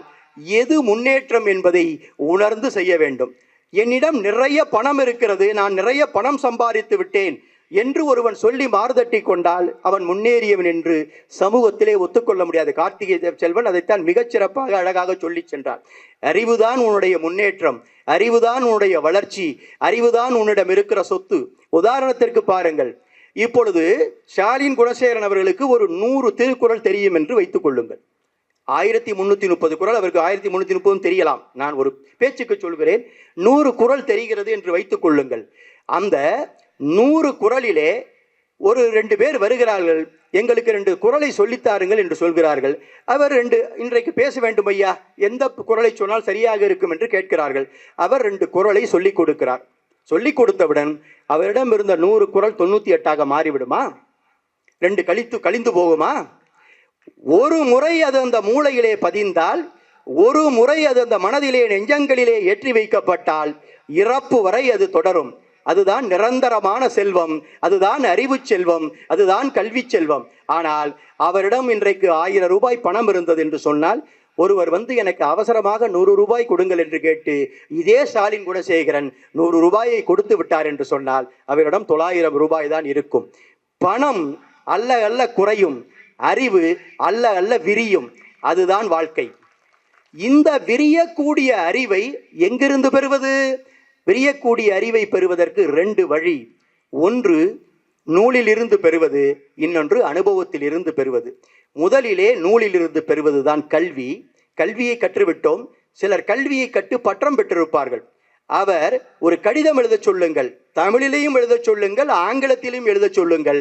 A: எது முன்னேற்றம் என்பதை உணர்ந்து செய்ய வேண்டும். என்னிடம் நிறைய பணம் இருக்கிறது, நான் நிறைய பணம் சம்பாதித்து விட்டேன் என்று ஒருவன் சொல்லி மாறுதட்டி கொண்டால் அவன் முன்னேறியவன் என்று சமூகத்திலே ஒத்துக்கொள்ள முடியாது. கார்த்திகை செல்வன் அதைத்தான் மிகச்சிறப்பாக அழகாக சொல்லி சென்றார். அறிவுதான் உன்னுடைய முன்னேற்றம், அறிவுதான் உன்னுடைய வளர்ச்சி, அறிவுதான் உன்னிடம் இருக்கிற சொத்து. உதாரணத்திற்கு பாருங்கள், இப்பொழுது ஸ்டாலின் குணசேகரன் அவர்களுக்கு ஒரு 100 திருக்குறள் தெரியும் என்று வைத்துக் கொள்ளுங்கள். 1330 குறள், அவருக்கு 1330 தெரியலாம். நான் ஒரு பேச்சுக்கு சொல்கிறேன், 100 குறள் தெரிகிறது என்று வைத்துக் கொள்ளுங்கள். அந்த 100 குறளிலே ஒரு 2 பேர் வருகிறார்கள், எங்களுக்கு 2 குறளை சொல்லித்தாருங்கள் என்று சொல்கிறார்கள். அவர் இன்றைக்கு பேச வேண்டும் ஐயா, எந்த குறளை சொன்னால் சரியாக இருக்கும் என்று கேட்கிறார்கள். அவர் 2 குறளை சொல்லிக் கொடுக்கிறார். சொல்லிக் கொடுத்தவுடன் அவரிடம் இருந்த 100 குறள் 98ஆக மாறிவிடுமா? 2 கழிந்து போகுமா? ஒரு முறை அது அந்த மூளையிலே பதிந்தால், ஒரு முறை அது அந்த மனதிலே நெஞ்சங்களிலே ஏற்றி வைக்கப்பட்டால் இறப்பு வரை அது தொடரும். அதுதான் நிரந்தரமான செல்வம், அதுதான் அறிவு செல்வம், அதுதான் கல்வி செல்வம். ஆனால் அவரிடம் இன்றைக்கு 1000 ரூபாய் பணம் இருந்தது என்று சொன்னால், ஒருவர் எனக்கு அவசரமாக 100 ரூபாய் கொடுங்கள் என்று கேட்டு இதே ஸ்டாலின் குணசேகரன் 100 ரூபாயை கொடுத்து விட்டார் என்று சொன்னால் அவரிடம் 900 ரூபாய் தான் இருக்கும். பணம் அல்ல அல்ல குறையும், அறிவு அல்ல அல்ல விரியும். அதுதான் வாழ்க்கை. இந்த விரியக்கூடிய அறிவை எங்கிருந்து பெறுவது? விரியக்கூடிய அறிவை பெறுவதற்கு 2 வழி. ஒன்று நூலில் இருந்து பெறுவது, இன்னொன்று அனுபவத்தில் இருந்து பெறுவது. முதலிலே நூலில் இருந்து பெறுவது தான் கல்வி. கல்வியை கற்றுவிட்டோம். சிலர் கல்வியை கற்று பட்டம் பெற்றிருப்பார்கள். அவர் ஒரு கடிதம் எழுத சொல்லுங்கள், தமிழிலேயும் எழுத சொல்லுங்கள், ஆங்கிலத்திலும் எழுத சொல்லுங்கள்,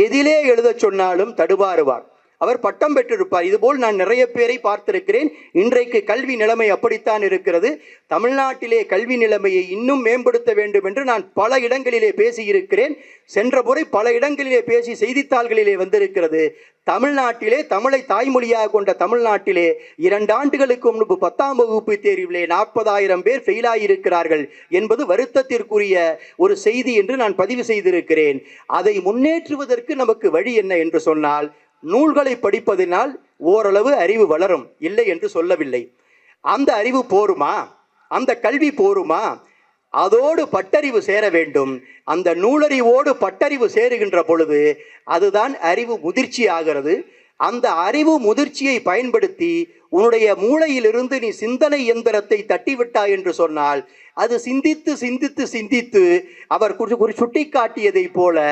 A: எதிலே எழுத சொன்னாலும் தடுமாறுவார். அவர் பட்டம் பெற்றிருப்பார். இதுபோல் நான் நிறைய பேரை பார்த்திருக்கிறேன். இன்றைக்கு கல்வி நிலைமை அப்படித்தான் இருக்கிறது. தமிழ்நாட்டிலே கல்வி நிலைமையை இன்னும் மேம்படுத்த வேண்டும் என்று நான் பல இடங்களிலே பேசியிருக்கிறேன். சென்ற முறை பல இடங்களிலே பேசி செய்தித்தாள்களிலே வந்திருக்கிறது. தமிழ்நாட்டிலே தமிழை தாய்மொழியாக கொண்ட தமிழ்நாட்டிலே 2 ஆண்டுகளுக்கு முன்பு 10ஆம் வகுப்பு தேர்விலே 40,000 பேர் ஃபெயிலாயிருக்கிறார்கள் என்பது வருத்தத்திற்குரிய ஒரு செய்தி என்று நான் பதிவு செய்திருக்கிறேன். அதை முன்னேற்றுவதற்கு நமக்கு வழி என்ன என்று சொன்னால், நூல்களை படிப்பதினால் ஓரளவு அறிவு வளரும், இல்லை என்று சொல்லவில்லை. அந்த அறிவு போருமா? அந்த கல்வி போருமா? அதோடு பட்டறிவு சேர வேண்டும். அந்த நூலறிவோடு பட்டறிவு சேருகின்ற பொழுது அதுதான் அறிவு முதிர்ச்சி ஆகிறது. அந்த அறிவு முதிர்ச்சியை பயன்படுத்தி உன்னுடைய மூளையிலிருந்து நீ சிந்தனை எந்திரத்தை தட்டிவிட்டாய் என்று சொன்னால், அது சிந்தித்து சிந்தித்து சிந்தித்து அவர் சுட்டி காட்டியதை போல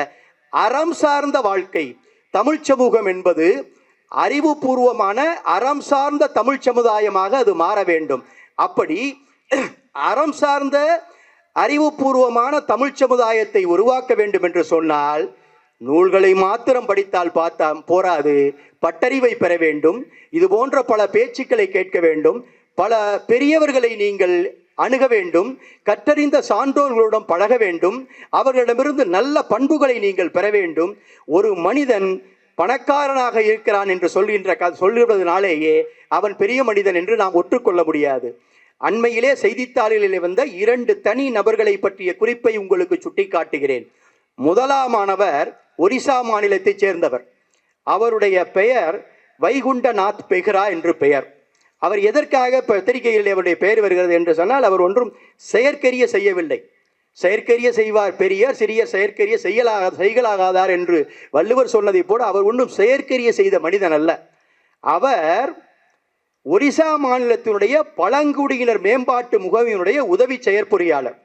A: அறம் சார்ந்த வாழ்க்கை, தமிழ் சமூகம் என்பது அறிவுபூர்வமான அறம் சார்ந்த தமிழ் சமுதாயமாக அது மாற வேண்டும். அப்படி அறம் சார்ந்த அறிவுபூர்வமான தமிழ் சமுதாயத்தை உருவாக்க வேண்டும் என்று சொன்னால், நூல்களை மாத்திரம் படித்தால் போராது, பட்டறிவை பெற வேண்டும். இது போன்ற பல பேச்சுக்களை கேட்க வேண்டும். பல பெரியவர்களை நீங்கள் அணுக வேண்டும். கற்றறிந்த சான்றோர்களுடன் பழக வேண்டும். அவர்களிடமிருந்து நல்ல பண்புகளை நீங்கள் பெற வேண்டும். ஒரு மனிதன் பணக்காரனாக இருக்கிறான் என்று சொல்லுவதனாலேயே அவன் பெரிய மனிதன் என்று நாம் ஒற்றுக்கொள்ள முடியாது. அண்மையிலே செய்தித்தாளிலே வந்த 2 தனி நபர்களை பற்றிய குறிப்பை உங்களுக்கு சுட்டி காட்டுகிறேன். முதலாமானவர் ஒரிசா மாநிலத்தைச் சேர்ந்தவர். அவருடைய பெயர் வைகுண்டநாத் பெஹ்ரா என்று பெயர். அவர் எதற்காக பத்திரிகையில் அவருடைய பெயர் வருகிறது என்று சொன்னால், அவர் ஒன்றும் செயற்கரிய செய்யவில்லை. செயற்கரிய செய்வார் பெரியர், சிறிய செயற்கரிய செய்கலாகாதார் என்று வள்ளுவர் சொன்னதை போல அவர் ஒன்றும் செயற்கரிய செய்த மனிதன் அல்ல. அவர் ஒரிசா மாநிலத்தினுடைய பழங்குடியினர் மேம்பாட்டு முகமையினுடைய உதவி செயற்பொறியாளர்.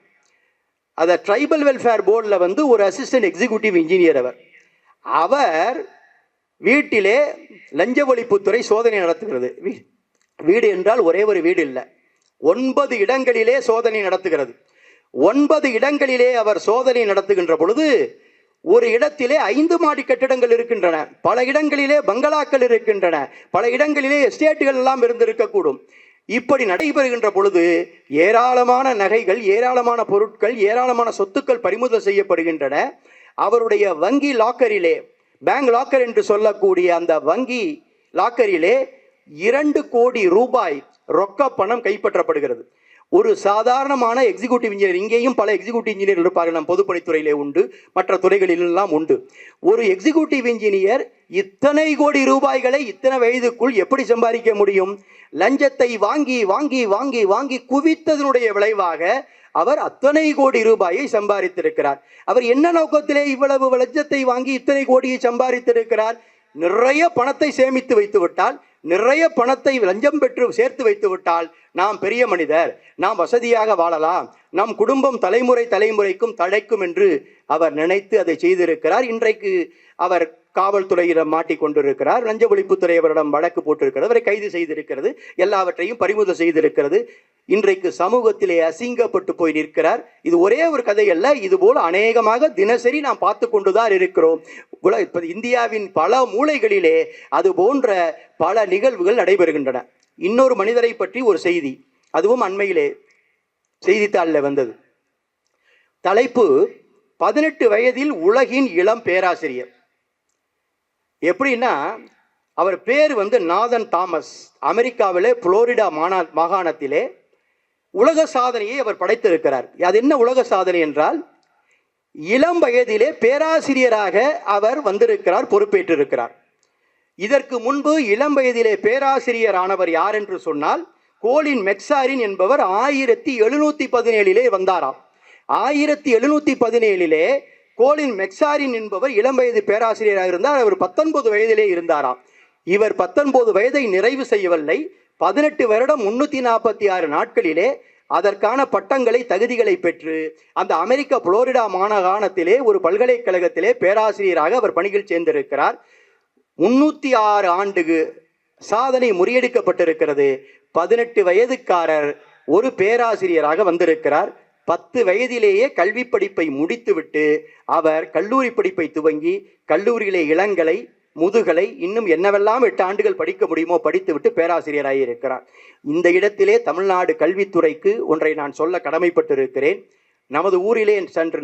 A: அதை ட்ரைபல் வெல்ஃபேர் போர்டில் ஒரு அசிஸ்டன்ட் எக்ஸிக்யூட்டிவ் இன்ஜினியர். அவர் வீட்டிலே லஞ்ச ஒழிப்புத்துறை சோதனை நடத்துகிறது. வீடு என்றால் ஒரே ஒரு வீடு இல்லை, 9 இடங்களிலே சோதனை நடத்துகிறது. 9 இடங்களிலே அவர் சோதனை நடத்துகின்ற பொழுது ஒரு இடத்திலே 5 மாடி கட்டிடங்கள் இருக்கின்றன, பல இடங்களிலே பங்களாக்கள் இருக்கின்றன, பல இடங்களிலே எஸ்டேட்டுகள் எல்லாம் இருந்திருக்கக்கூடும். இப்படி நடைபெறுகின்ற பொழுது ஏராளமான நகைகள், ஏராளமான பொருட்கள், ஏராளமான சொத்துக்கள் பறிமுதல் செய்யப்படுகின்றன. அவருடைய வங்கி லாக்கரிலே, பேங்க் லாக்கர் என்று சொல்லக்கூடிய அந்த வங்கி லாக்கரிலே 2 கோடி ரூபாய் ரொக்க பணம் கைப்பற்றப்படுகிறது. ஒரு சாதாரணமான எக்ஸிக்யூட்டிவ் இன்ஜினியர், இங்கேயும் பல எக்ஸிக்யூட்டிவ் இன்ஜினியர் இருப்பார்கள், நம் பொதுப்பணித்துறையிலே உண்டு, மற்ற துறைகளிலெல்லாம் உண்டு. ஒரு எக்ஸிக்யூட்டிவ் இன்ஜினியர் இத்தனை கோடி ரூபாய்களை இத்தனை வயதுக்குள் எப்படி சம்பாதிக்க முடியும்? லஞ்சத்தை வாங்கி வாங்கி வாங்கி வாங்கி குவித்ததனுடைய விளைவாக அவர் அத்தனை கோடி ரூபாயை சம்பாதித்திருக்கிறார். அவர் என்ன நோக்கத்திலே இவ்வளவு லஞ்சத்தை வாங்கி இத்தனை கோடியை சம்பாதித்திருக்கிறார்? நிறைய பணத்தை சேமித்து வைத்து விட்டால், நிறைய பணத்தை லஞ்சம் பெற்று சேர்த்து வைத்து விட்டால் நாம் பெரிய மனிதர், நாம் வசதியாக வாழலாம், நம் குடும்பம் தலைமுறைக்கும் தழைக்கும் என்று அவர் நினைத்து அதை செய்திருக்கிறார். இன்றைக்கு அவர் காவல்துறையிடம் மாட்டிக்கொண்டிருக்கிறார். லஞ்ச ஒழிப்புத்துறை அவரிடம் வழக்கு போட்டிருக்கிறது, அவரை கைது செய்திருக்கிறது, எல்லாவற்றையும் பறிமுதல் செய்திருக்கிறது. இன்றைக்கு சமூகத்திலே அசிங்கப்பட்டு போய் நிற்கிறார். இது ஒரே ஒரு கதை அல்ல, இதுபோல் அநேகமாக தினசரி நாம் பார்த்து கொண்டுதான் இருக்கிறோம். இந்தியாவின் பல மூலைகளிலே அது போன்ற பல நிகழ்வுகள் நடைபெறுகின்றன. இன்னொரு மனிதரை பற்றி ஒரு செய்தி, அதுவும் அண்மையிலே செய்தித்தாளில் வந்தது. தலைப்பு 18 வயதில் உலகின் இளம் பேராசிரியர். எப்படின்னா, அவர் பேர் நாதன் தாமஸ். அமெரிக்காவிலே புளோரிடா மாகாணத்திலே உலக சாதனையை அவர் படைத்திருக்கிறார். அது என்ன உலக சாதனை என்றால், இளம் வயதிலே பேராசிரியராக அவர் வந்திருக்கிறார், பொறுப்பேற்றிருக்கிறார். இதற்கு முன்பு இளம் வயதிலே பேராசிரியர் ஆனவர் யார் என்று சொன்னால், கோலின் மெக்சாரின் என்பவர் 1717 வந்தாராம். 1717 கோலின் மெக்சாரின் என்பவர் இளம் வயது பேராசிரியராக இருந்தார். அவர் 19 வயதிலே இருந்தாராம். இவர் 19 வயதை நிறைவு செய்யவில்லை. 18 வருடம் 346 நாட்களிலே அதற்கான பட்டங்களை, தகுதிகளை பெற்று அந்த அமெரிக்க புளோரிடா மாகாணத்திலே ஒரு பல்கலைக்கழகத்திலே பேராசிரியராக அவர் பணியில் சேர்ந்திருக்கிறார். 306 ஆண்டு சாதனை முறியடிக்கப்பட்டிருக்கிறது. 18 வயதுக்காரர் ஒரு பேராசிரியராக வந்திருக்கிறார். 10 வயதிலேயே கல்வி படிப்பை முடித்துவிட்டு அவர் கல்லூரி படிப்பை துவங்கி கல்லூரியிலே இளங்கலை, முதுகலை, இன்னும் என்னவெல்லாம் 8 ஆண்டுகள் படிக்க முடியுமோ படித்துவிட்டு பேராசிரியராகி இருக்கிறார். இந்த இடத்திலே தமிழ்நாடு கல்வித்துறைக்கு ஒன்றை நான் சொல்ல கடமைப்பட்டிருக்கிறேன். நமது ஊரிலே சென்று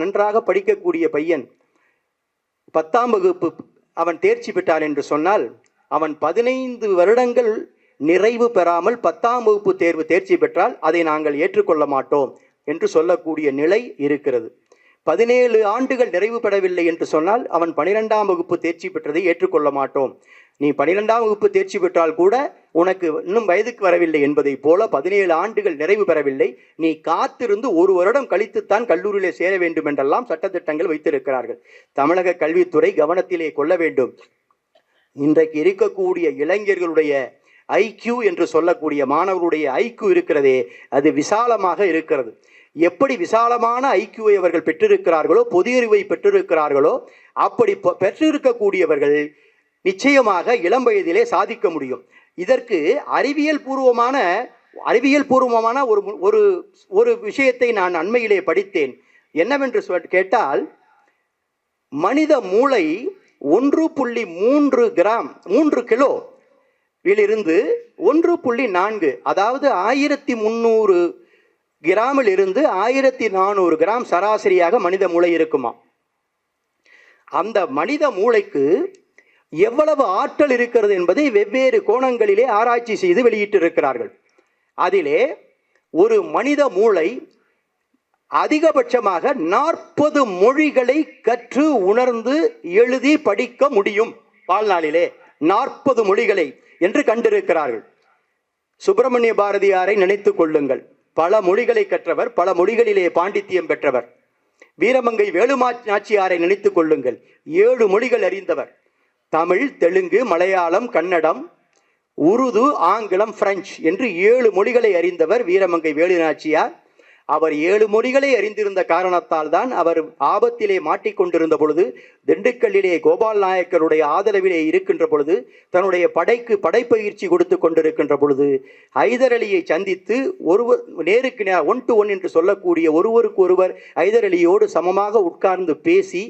A: நன்றாக படிக்கக்கூடிய பையன் 10ஆம் வகுப்பு அவன் தேர்ச்சி பெற்றான் என்று சொன்னால், அவன் 15 வருடங்கள் நிறைவு பெறாமல் 10ஆம் வகுப்பு தேர்ச்சி பெற்றால் அதை நாங்கள் ஏற்றுக்கொள்ள மாட்டோம் என்று சொல்லக்கூடிய நிலை இருக்கிறது. 17 ஆண்டுகள் நிறைவு பெறவில்லை என்று சொன்னால் அவன் 12ஆம் வகுப்பு தேர்ச்சி பெற்றதை ஏற்றுக்கொள்ள மாட்டோம். நீ 12ஆம் வகுப்பு தேர்ச்சி பெற்றால் கூட உனக்கு இன்னும் வயதுக்கு வரவில்லை என்பதை போல 17 ஆண்டுகள் நிறைவு பெறவில்லை, நீ காத்திருந்து 1 வருடம் கழித்துத்தான் கல்லூரியிலே சேர வேண்டும் என்றெல்லாம் சட்டத்திட்டங்கள் வைத்திருக்கிறார்கள். தமிழக கல்வித்துறை கவனத்திலே கொள்ள வேண்டும். இன்றைக்கு இருக்கக்கூடிய இளைஞர்களுடைய ஐக்யூ என்று சொல்லக்கூடிய மாணவர்களுடைய ஐக்யூ இருக்கிறதே, அது விசாலமாக இருக்கிறது. எப்படி விசாலமான ஐக்யூவை அவர்கள் பெற்றிருக்கிறார்களோ, பொது அறிவை பெற்றிருக்கிறார்களோ, அப்படி பெற்றிருக்கக்கூடியவர்கள் நிச்சயமாக இளம் வயதிலே சாதிக்க முடியும். இதற்கு அறிவியல் பூர்வமான ஒரு விஷயத்தை நான் அண்மையிலே படித்தேன். என்னவென்று கேட்டால், மனித மூளை 1.3 கிராம் 3 கிலோ இலிருந்து 1.4, அதாவது 1300 கிராமில் இருந்து 1400 கிராம் சராசரியாக மனித மூளை இருக்குமா. அந்த மனித மூளைக்கு எவ்வளவு ஆற்றல் இருக்கிறது என்பதை வெவ்வேறு கோணங்களிலே ஆராய்ச்சி செய்து வெளியிட்டிருக்கிறார்கள். அதிலே ஒரு மனித மூளை அதிகபட்சமாக 40 மொழிகளை கற்று உணர்ந்து எழுதி படிக்க முடியும் வாழ்நாளிலே. 40 மொழிகளை என்று கண்டிருக்கிறார்கள். சுப்பிரமணிய பாரதியாரை நினைத்துக் கொள்ளுங்கள். பல மொழிகளை கற்றவர், பல மொழிகளிலே பாண்டித்தியம் பெற்றவர். வீரமங்கை வேலுநாச்சியாரை நினைத்துக் கொள்ளுங்கள். 7 மொழிகள் அறிந்தவர். தமிழ், தெலுங்கு, மலையாளம், கன்னடம், உருது, ஆங்கிலம், பிரெஞ்சு என்று 7 மொழிகளை அறிந்தவர் வீரமங்கை வேலுநாச்சியார். அவர் 7 மொழிகளை அறிந்திருந்த காரணத்தால் தான் அவர் ஆபத்திலே மாட்டிக்கொண்டிருந்த பொழுது, திண்டுக்கல்லிலே கோபால் நாயக்கருடைய ஆதரவிலே இருக்கின்ற பொழுது, தன்னுடைய படைக்கு படைப்பயிற்சி கொடுத்து கொண்டிருக்கின்ற பொழுது, ஹைதர் அலியை சந்தித்து நேருக்கு நேர் 1 to 1 என்று சொல்லக்கூடிய ஒருவருக்கு ஒருவர் ஹைதர் அலியோடு சமமாக உட்கார்ந்து பேசி,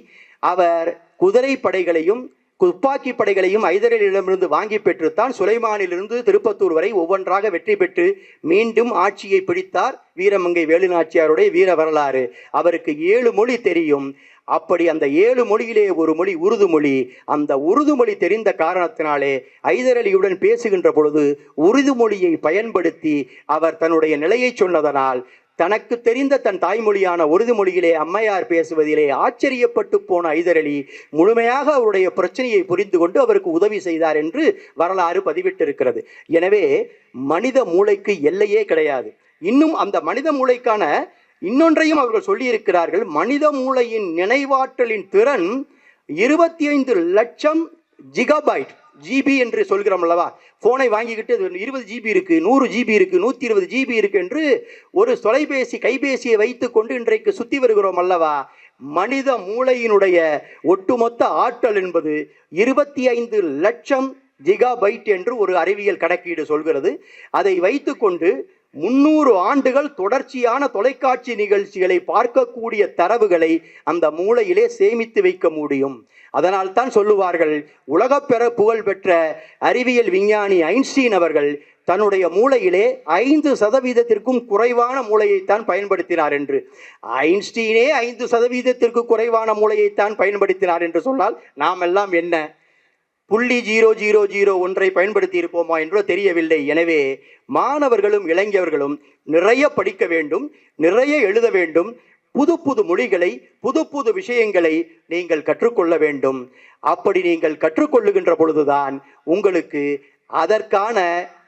A: அவர் குதிரை படைகளையும் துப்பாக்கி படைகளையும் ஹைதரலியிடமிருந்து வாங்கி பெற்றுத்தான் சுலைமானிலிருந்து திருப்பத்தூர் வரை ஒவ்வொன்றாக வெற்றி பெற்று மீண்டும் ஆட்சியை பிடித்தார் வீரமங்கை வேலுநாச்சியாருடைய வீர வரலாறு. அவருக்கு 7 மொழி தெரியும். அப்படி அந்த 7 மொழியிலே ஒரு மொழி உருது மொழி. அந்த உருது மொழி தெரிந்த காரணத்தினாலே ஹைதர் அலியுடன் பேசுகின்ற பொழுது உருது மொழியை பயன்படுத்தி அவர் தன்னுடைய நிலையை சொன்னதனால், தனக்கு தெரிந்த தன் தாய்மொழியான உருது மொழியிலே அம்மையார் பேசுவதிலே ஆச்சரியப்பட்டு போன ஹைதர் அலி முழுமையாக அவருடைய பிரச்சனையை புரிந்து கொண்டு அவருக்கு உதவி செய்தார் என்று வரலாறு பதிவிட்டிருக்கிறது. எனவே மனித மூளைக்கு எல்லையே கிடையாது. இன்னும் அந்த மனித மூளைக்கான இன்னொன்றையும் அவர்கள் சொல்லியிருக்கிறார்கள். மனித மூளையின் நினைவாற்றலின் திறன் 25 லட்சம் ஜிகாபைட், ஜிபி என்று சொல்கிறோம் அல்லவா. போனை வாங்கிக்கிட்டு 20 GB இருக்கு, 100 GB இருக்கு, 120 GB இருக்கு என்று ஒரு கைபேசியை வைத்துக் கொண்டு இன்றைக்கு சுத்தி வருகிறோம் அல்லவா. மனித மூளையினுடைய ஒட்டுமொத்த ஆற்றல் என்பது 25 லட்சம் ஜிகாபைட் என்று ஒரு அறிவியல் கணக்கீடு சொல்கிறது. அதை வைத்துக்கொண்டு 300 ஆண்டுகள் தொடர்ச்சியான தொலைக்காட்சி நிகழ்ச்சிகளை பார்க்கக்கூடிய தரவுகளை அந்த மூளையிலே சேமித்து வைக்க முடியும். அதனால் தான் சொல்லுவார்கள், உலகப்பெற புகழ் பெற்ற அறிவியல் விஞ்ஞானி ஐன்ஸ்டீன் அவர்கள் தன்னுடைய மூளையிலே 5% குறைவான மூளையைத்தான் பயன்படுத்தினார் என்று. ஐன்ஸ்டீனே 5% குறைவான மூளையைத்தான் பயன்படுத்தினார் என்று சொன்னால் நாம் எல்லாம் என்ன 0.0001 பயன்படுத்தி இருப்போமா என்றோ தெரியவில்லை. எனவே மாணவர்களும் இளைஞர்களும் நிறைய படிக்க வேண்டும், நிறைய எழுத வேண்டும், புது புது மொழிகளை, புது புது விஷயங்களை நீங்கள் கற்றுக்கொள்ள வேண்டும். அப்படி நீங்கள் கற்றுக்கொள்ளுகின்ற பொழுதுதான் உங்களுக்கு அதற்கான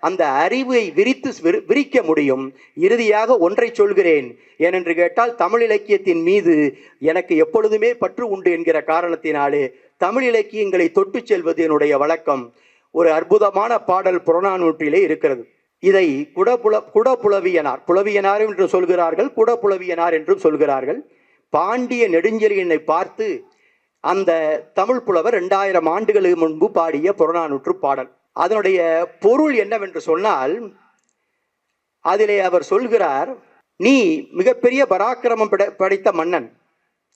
A: அந்த அறிவை விரிக்க முடியும். இறுதியாக ஒன்றை சொல்கிறேன். ஏனென்று கேட்டால், தமிழ் இலக்கியத்தின் மீது எனக்கு எப்பொழுதுமே பற்று உண்டு என்கிற காரணத்தினாலே தமிழ் இலக்கியங்களை தொட்டு செல்வது என்னுடைய வழக்கம். ஒரு அற்புதமான பாடல் புறநானூற்றிலே இருக்கிறது. இதை புலவியனார் என்று சொல்கிறார்கள், குடப்புலவியனார் என்றும் சொல்கிறார்கள். பாண்டிய நெடுஞ்செழியனை பார்த்து அந்த தமிழ் புலவர் 2000 ஆண்டுகளுக்கு முன்பு பாடிய புறநானூற்று பாடல். அதனுடைய பொருள் என்னவென்று சொன்னால், அதிலே அவர் சொல்கிறார், நீ மிகப்பெரிய பராக்கிரமம் படைத்த மன்னன்,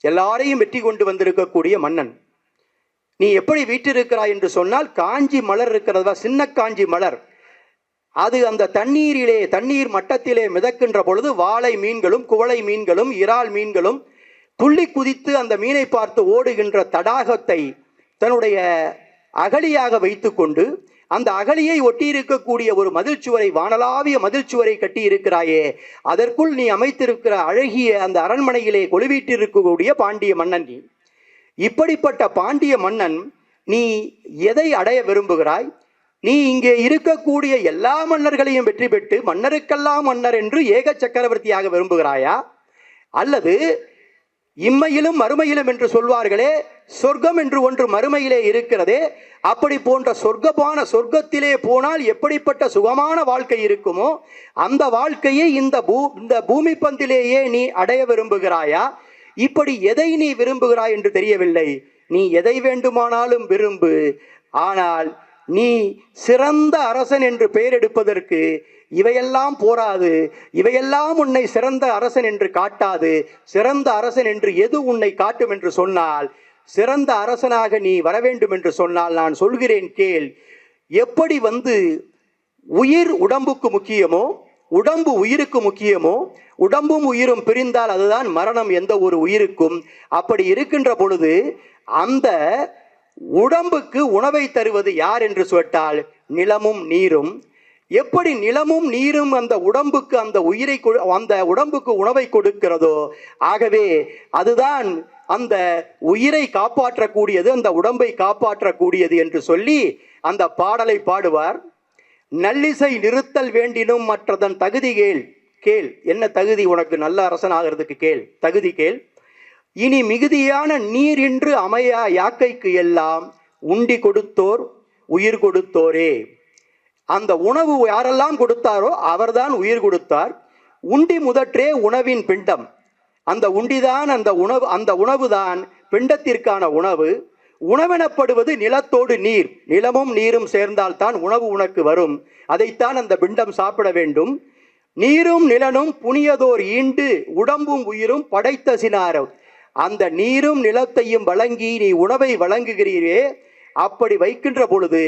A: எல்லாரையும் வெற்றி கொண்டு வந்திருக்கக்கூடிய மன்னன், நீ எப்படி வீற்றிருக்கிறாய் என்று சொன்னால், காஞ்சி மலர் இருக்கிறதா, சின்ன காஞ்சி மலர், அது அந்த தண்ணீர் மட்டத்திலே மிதக்கின்ற பொழுது வாளை மீன்களும் குவளை மீன்களும் இறால் மீன்களும் துள்ளி குதித்து அந்த மீனை பார்த்து ஓடுகின்ற தடாகத்தை தன்னுடைய அகழியாக வைத்துக்கொண்டு, அந்த அகழியை ஒட்டி இருக்கக்கூடிய ஒரு மதில் சுவரை, வானளாவிய மதில் சுவரை கட்டி இருக்கிறாயே, அதற்குள் நீ அமைத்திருக்கிற அழகிய அந்த அரண்மனையிலே கொலுவீட்டிருக்கக்கூடிய பாண்டிய மன்னன் நீ. இப்படிப்பட்ட பாண்டிய மன்னன், நீ எதை அடைய விரும்புகிறாய்? நீ இங்கே இருக்கக்கூடிய எல்லா மன்னர்களையும் வெற்றி பெற்று மன்னருக்கெல்லாம் மன்னர் என்று ஏக சக்கரவர்த்தியாக விரும்புகிறாயா? அல்லது இம்மையிலும் மறுமையிலும் என்று சொல்வார்களே, சொர்க்கம் என்று ஒன்று மறுமையிலே இருக்கிறதே, அப்படி போன்ற சொர்க்கத்திலே போனால் எப்படிப்பட்ட சுகமான வாழ்க்கை இருக்குமோ அந்த வாழ்க்கையை இந்த பூமி பந்திலேயே நீ அடைய விரும்புகிறாயா? இப்படி எதை நீ விரும்புகிறாய் என்று தெரியவில்லை. நீ எதை வேண்டுமானாலும் விரும்பு, ஆனால் நீ சிறந்த அரசன் என்று பெயர் எடுப்பதற்கு இவையெல்லாம் போராது. இவையெல்லாம் உன்னை சிறந்த அரசன் என்று காட்டாது. சிறந்த அரசன் என்று எது உன்னை காட்டும் என்று சொன்னால், சிறந்த அரசனாக நீ வர வேண்டும் என்று சொன்னால் நான் சொல்கிறேன் கேள். எப்படி உயிர் உடம்புக்கு முக்கியமோ, உடம்பு உயிருக்கு முக்கியமோ, உடம்பும் உயிரும் பிரிந்தால் அதுதான் மரணம் எந்த ஒரு உயிருக்கும். அப்படி இருக்கின்ற பொழுது அந்த உடம்புக்கு உணவை தருவது யார் என்று சொன்னால் நிலமும் நீரும். எப்படி நிலமும் நீரும் அந்த உடம்புக்கு அந்த உடம்புக்கு உணவை கொடுக்கிறதோ, ஆகவே அதுதான் அந்த உயிரை காப்பாற்றக்கூடியது, அந்த உடம்பை காப்பாற்றக்கூடியது என்று சொல்லி அந்த பாடலை பாடுவார். நல்லிசை நிறுத்தல் வேண்டினும் மற்றதன் தகுதி கேள். என்ன தகுதி உனக்கு நல்ல அரசன் ஆகிறதுக்கு? கேள், தகுதி கேள். இனி மிகுதியான நீர் இன்று அமையா யாக்கைக்கு எல்லாம் உண்டி கொடுத்தோர் உயிர் கொடுத்தோரே. அந்த உணவு யாரெல்லாம் கொடுத்தாரோ அவர்தான் உயிர் கொடுத்தார். உண்டி முதற்றே உணவின் பிண்டம். அந்த உண்டிதான் அந்த உணவுதான் பிண்டத்திற்கான உணவு. உணவெனப்படுவது நிலத்தோடு நீர். நிலமும் நீரும் சேர்ந்தால்தான் உணவு உனக்கு வரும். அதைத்தான் அந்த பிண்டம் சாப்பிட வேண்டும். நீரும் நிலனும் புனியதோர் ஈண்டு உடம்பும் உயிரும் படைத்த சினாரம். அந்த நீரும் நிலத்தையும் வழங்கி நீ உணவை வழங்குகிறீரே, அப்படி வைக்கின்ற பொழுது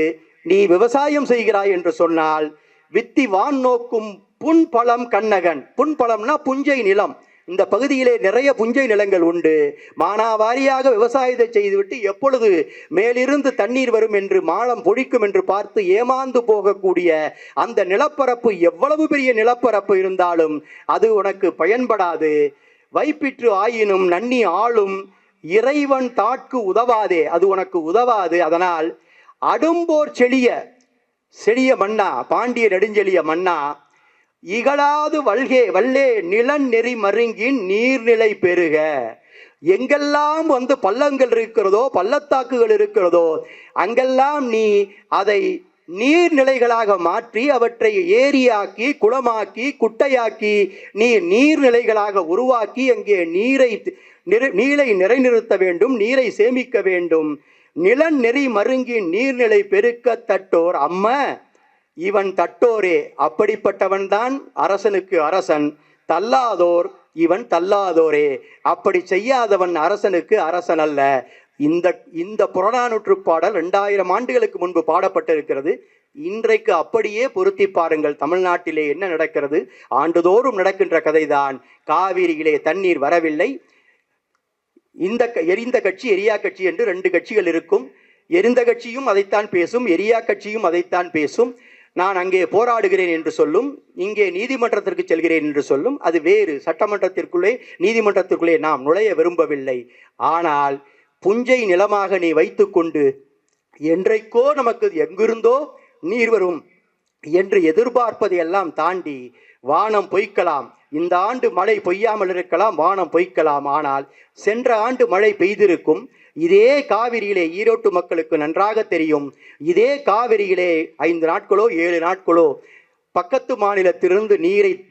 A: நீ விவசாயம் செய்கிறாய் என்று சொன்னால், வித்தி வான் நோக்கும் புன்பழம் கண்ணகன். புன்பழம்னா புஞ்சை நிலம். இந்த பகுதியிலே நிறைய புஞ்சை நிலங்கள் உண்டு. மானாவாரியாக விவசாயத்தை செய்துவிட்டு எப்பொழுது மேலிருந்து தண்ணீர் வரும் என்று மானம் பொழிக்கும் என்று பார்த்து ஏமாந்து போகக்கூடிய அந்த நிலப்பரப்பு, எவ்வளவு பெரிய நிலப்பரப்பு இருந்தாலும் அது உனக்கு பயன்படாது. வைப்பிற்று ஆயினும் நன்னி ஆளும் இறைவன் தாட்கு உதவாதே, அது உனக்கு உதவாது. அதனால் அடும்போர் செழிய மன்னா, பாண்டிய நெடுஞ்செழிய மன்னா, இகழாது வல்லே நிலன் நெறி மருங்கின் நீர்நிலை பெருக. எங்கெல்லாம் பள்ளங்கள் இருக்கிறதோ, பள்ளத்தாக்குகள் இருக்கிறதோ, அங்கெல்லாம் நீ அதை நீர்நிலைகளாக மாற்றி அவற்றை ஏரியாக்கி குளமாக்கி குட்டையாக்கி நீ நீர்நிலைகளாக உருவாக்கி அங்கே நீரை நிறைநிறுத்த வேண்டும், நீரை சேமிக்க வேண்டும். நிலன் நெறி மருங்கின் நீர்நிலை பெருக்க தட்டோர் அம்ம இவன் தட்டோரே. அப்படிப்பட்டவன் தான் அரசனுக்கு அரசன். தள்ளாதோர் இவன் தள்ளாதோரே. அப்படி செய்யாதவன் அரசனுக்கு அரசன் அல்ல. இந்த புறநானூற்று பாடல் 2000 ஆண்டுகளுக்கு முன்பு பாடப்பட்டிருக்கிறது. இன்றைக்கு அப்படியே பொருத்தி பாருங்கள். தமிழ்நாட்டிலே என்ன நடக்கிறது? ஆண்டுதோறும் நடக்கின்ற கதைதான். காவிரியிலே தண்ணீர் வரவில்லை. எரிந்த கட்சி எரியா கட்சி என்று 2 கட்சிகள் இருக்கும். எரிந்த கட்சியும் அதைத்தான் பேசும், எரியா கட்சியும் அதைத்தான் பேசும். நான் அங்கே போராடுகிறேன் என்று சொல்லும், இங்கே நீதிமன்றத்திற்கு செல்கிறேன் என்று சொல்லும். அது வேறு. சட்டமன்றத்திற்குள்ளே நீதிமன்றத்திற்குள்ளே நாம் நுழைய விரும்பவில்லை. ஆனால் புஞ்சை நிலமாக நீ வைத்துக்கொண்டு என்றைக்கோ நமக்கு எங்கிருந்தோ நீர் வரும் என்று எதிர்பார்ப்பதை எல்லாம் தாண்டி வானம் பொய்க்கலாம். இந்த ஆண்டு மழை பொய்யாமல் இருக்கலாம், வானம் பொய்க்கலாம். ஆனால் சென்ற ஆண்டு மழை பெய்திருக்கும். இதே காவிரியிலே ஈரோட்டு மக்களுக்கு நன்றாக தெரியும். இதே காவிரியிலே 5 நாட்களோ 7 நாட்களோ பக்கத்து மாநிலத்திலிருந்து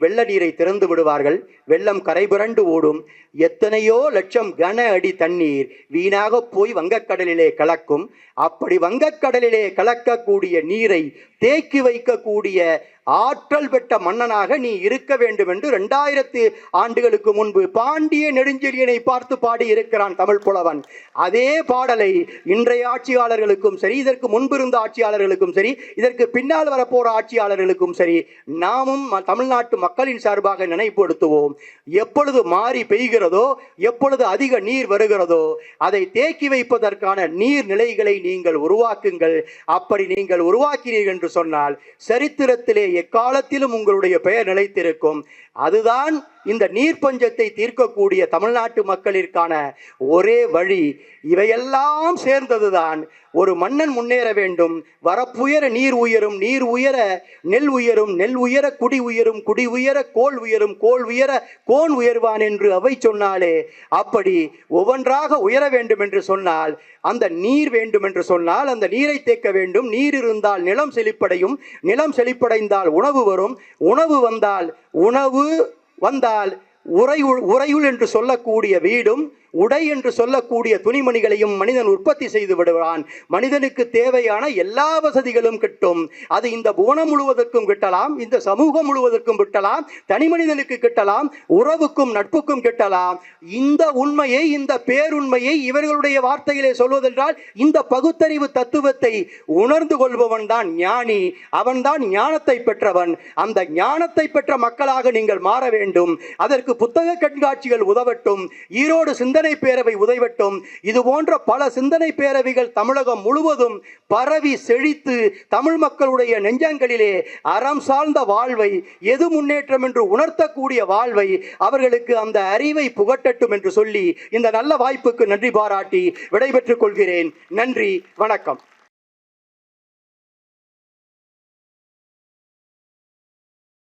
A: வெள்ள நீரை திறந்து விடுவார்கள். வெள்ளம் கரைபுரண்டு ஓடும். எத்தனையோ லட்சம் கன அடி தண்ணீர் வீணாக போய் வங்கக்கடலிலே கலக்கும். அப்படி வங்கக்கடலிலே கலக்கக்கூடிய நீரை தேக்கி வைக்கக்கூடிய ஆற்றல் பெற்ற மன்னனாக நீ இருக்க வேண்டும் என்று 2000 ஆண்டுகளுக்கு முன்பு பாண்டிய நெடுஞ்செழியனை பார்த்து பாடி இருக்கிறான் தமிழ் புலவன். அதே பாடலை இன்றைய ஆட்சியாளர்களுக்கும் சரி, இதற்கு முன்பிருந்த ஆட்சியாளர்களுக்கும் சரி, இதற்கு பின்னால் வரப்போற ஆட்சியாளர்களுக்கும் சரி, நாமும் தமிழ்நாட்டு மக்களின் சார்பாக நினைப்படுத்துவோம். எப்பொழுது மாறி பெய்கிறதோ, எப்பொழுது அதிக நீர் வருகிறதோ, அதை தேக்கி வைப்பதற்கான நீர்நிலைகளை நீங்கள் உருவாக்குங்கள். அப்படி நீங்கள் உருவாக்கினீர்கள் என்று சொன்னால் சரித்திரத்திலே எக்காலத்திலும் உங்களுடைய பெயர் நிலைத்திருக்கும். அதுதான் இந்த நீர் பஞ்சத்தை தீர்க்கக்கூடிய தமிழ்நாட்டு மக்களிற்கான ஒரே வழி. இவையெல்லாம் சேர்ந்ததுதான் ஒரு மன்னன் முன்னேற வேண்டும். வரப்புயர நீர் உயரும், நீர் உயர நெல் உயரும், நெல் உயர குடி உயரும், குடி உயர கோல் உயரும், கோல் உயர கோன் உயர்வான் என்று அவை சொன்னாலே, அப்படி ஒவ்வொன்றாக உயர வேண்டும் என்று சொன்னால், அந்த நீர் வேண்டும் என்று சொன்னால் அந்த நீரை தேக்க வேண்டும். நீர் இருந்தால் நிலம் செழிப்படையும், நிலம் செழிப்படைந்தால் உணவு வரும், உணவு வந்தால் உறையுள் என்று சொல்லக்கூடிய வீடும், உடை என்று சொல்லக்கூடிய துணிமணிகளையும் மனிதன் உற்பத்தி செய்து விடுவான். மனிதனுக்கு தேவையான எல்லா வசதிகளும் கிட்டும். அது இந்த புவனம் முழுவதற்கும் கிட்டலாம், இந்த சமூகம் முழுவதற்கும் கிட்டலாம், தனி மனிதனுக்கு கிட்டலாம், உறவுக்கும் நட்புக்கும் கிட்டலாம். இந்த உண்மையை, இந்த பேருண்மையை இவர்களுடைய வார்த்தையிலே சொல்வதென்றால், இந்த பகுத்தறிவு தத்துவத்தை உணர்ந்து கொள்பவன் தான் ஞானி. அவன்தான் ஞானத்தை பெற்றவன். அந்த ஞானத்தை பெற்ற மக்களாக நீங்கள் மாற வேண்டும். அதற்கு புத்தக கண்காட்சிகள் உதவட்டும், ஈரோடு சிந்தனை பேரவை உதவட்டும். இது போன்ற பல சிந்தனை பேரவைகள் தமிழகம் முழுவதும் பரவி செழித்து தமிழ் மக்களுடைய நெஞ்சங்களிலே அறம் சார்ந்த வாழ்வை, எது முன்னேற்றம் என்று உணர்த்தக்கூடிய வாழ்வை, அவர்களுக்கு அந்த அறிவை புகட்டட்டும் என்று சொல்லி இந்த நல்ல வாய்ப்புக்கு நன்றி பாராட்டி விடைபெற்றுக் கொள்கிறேன். நன்றி, வணக்கம்.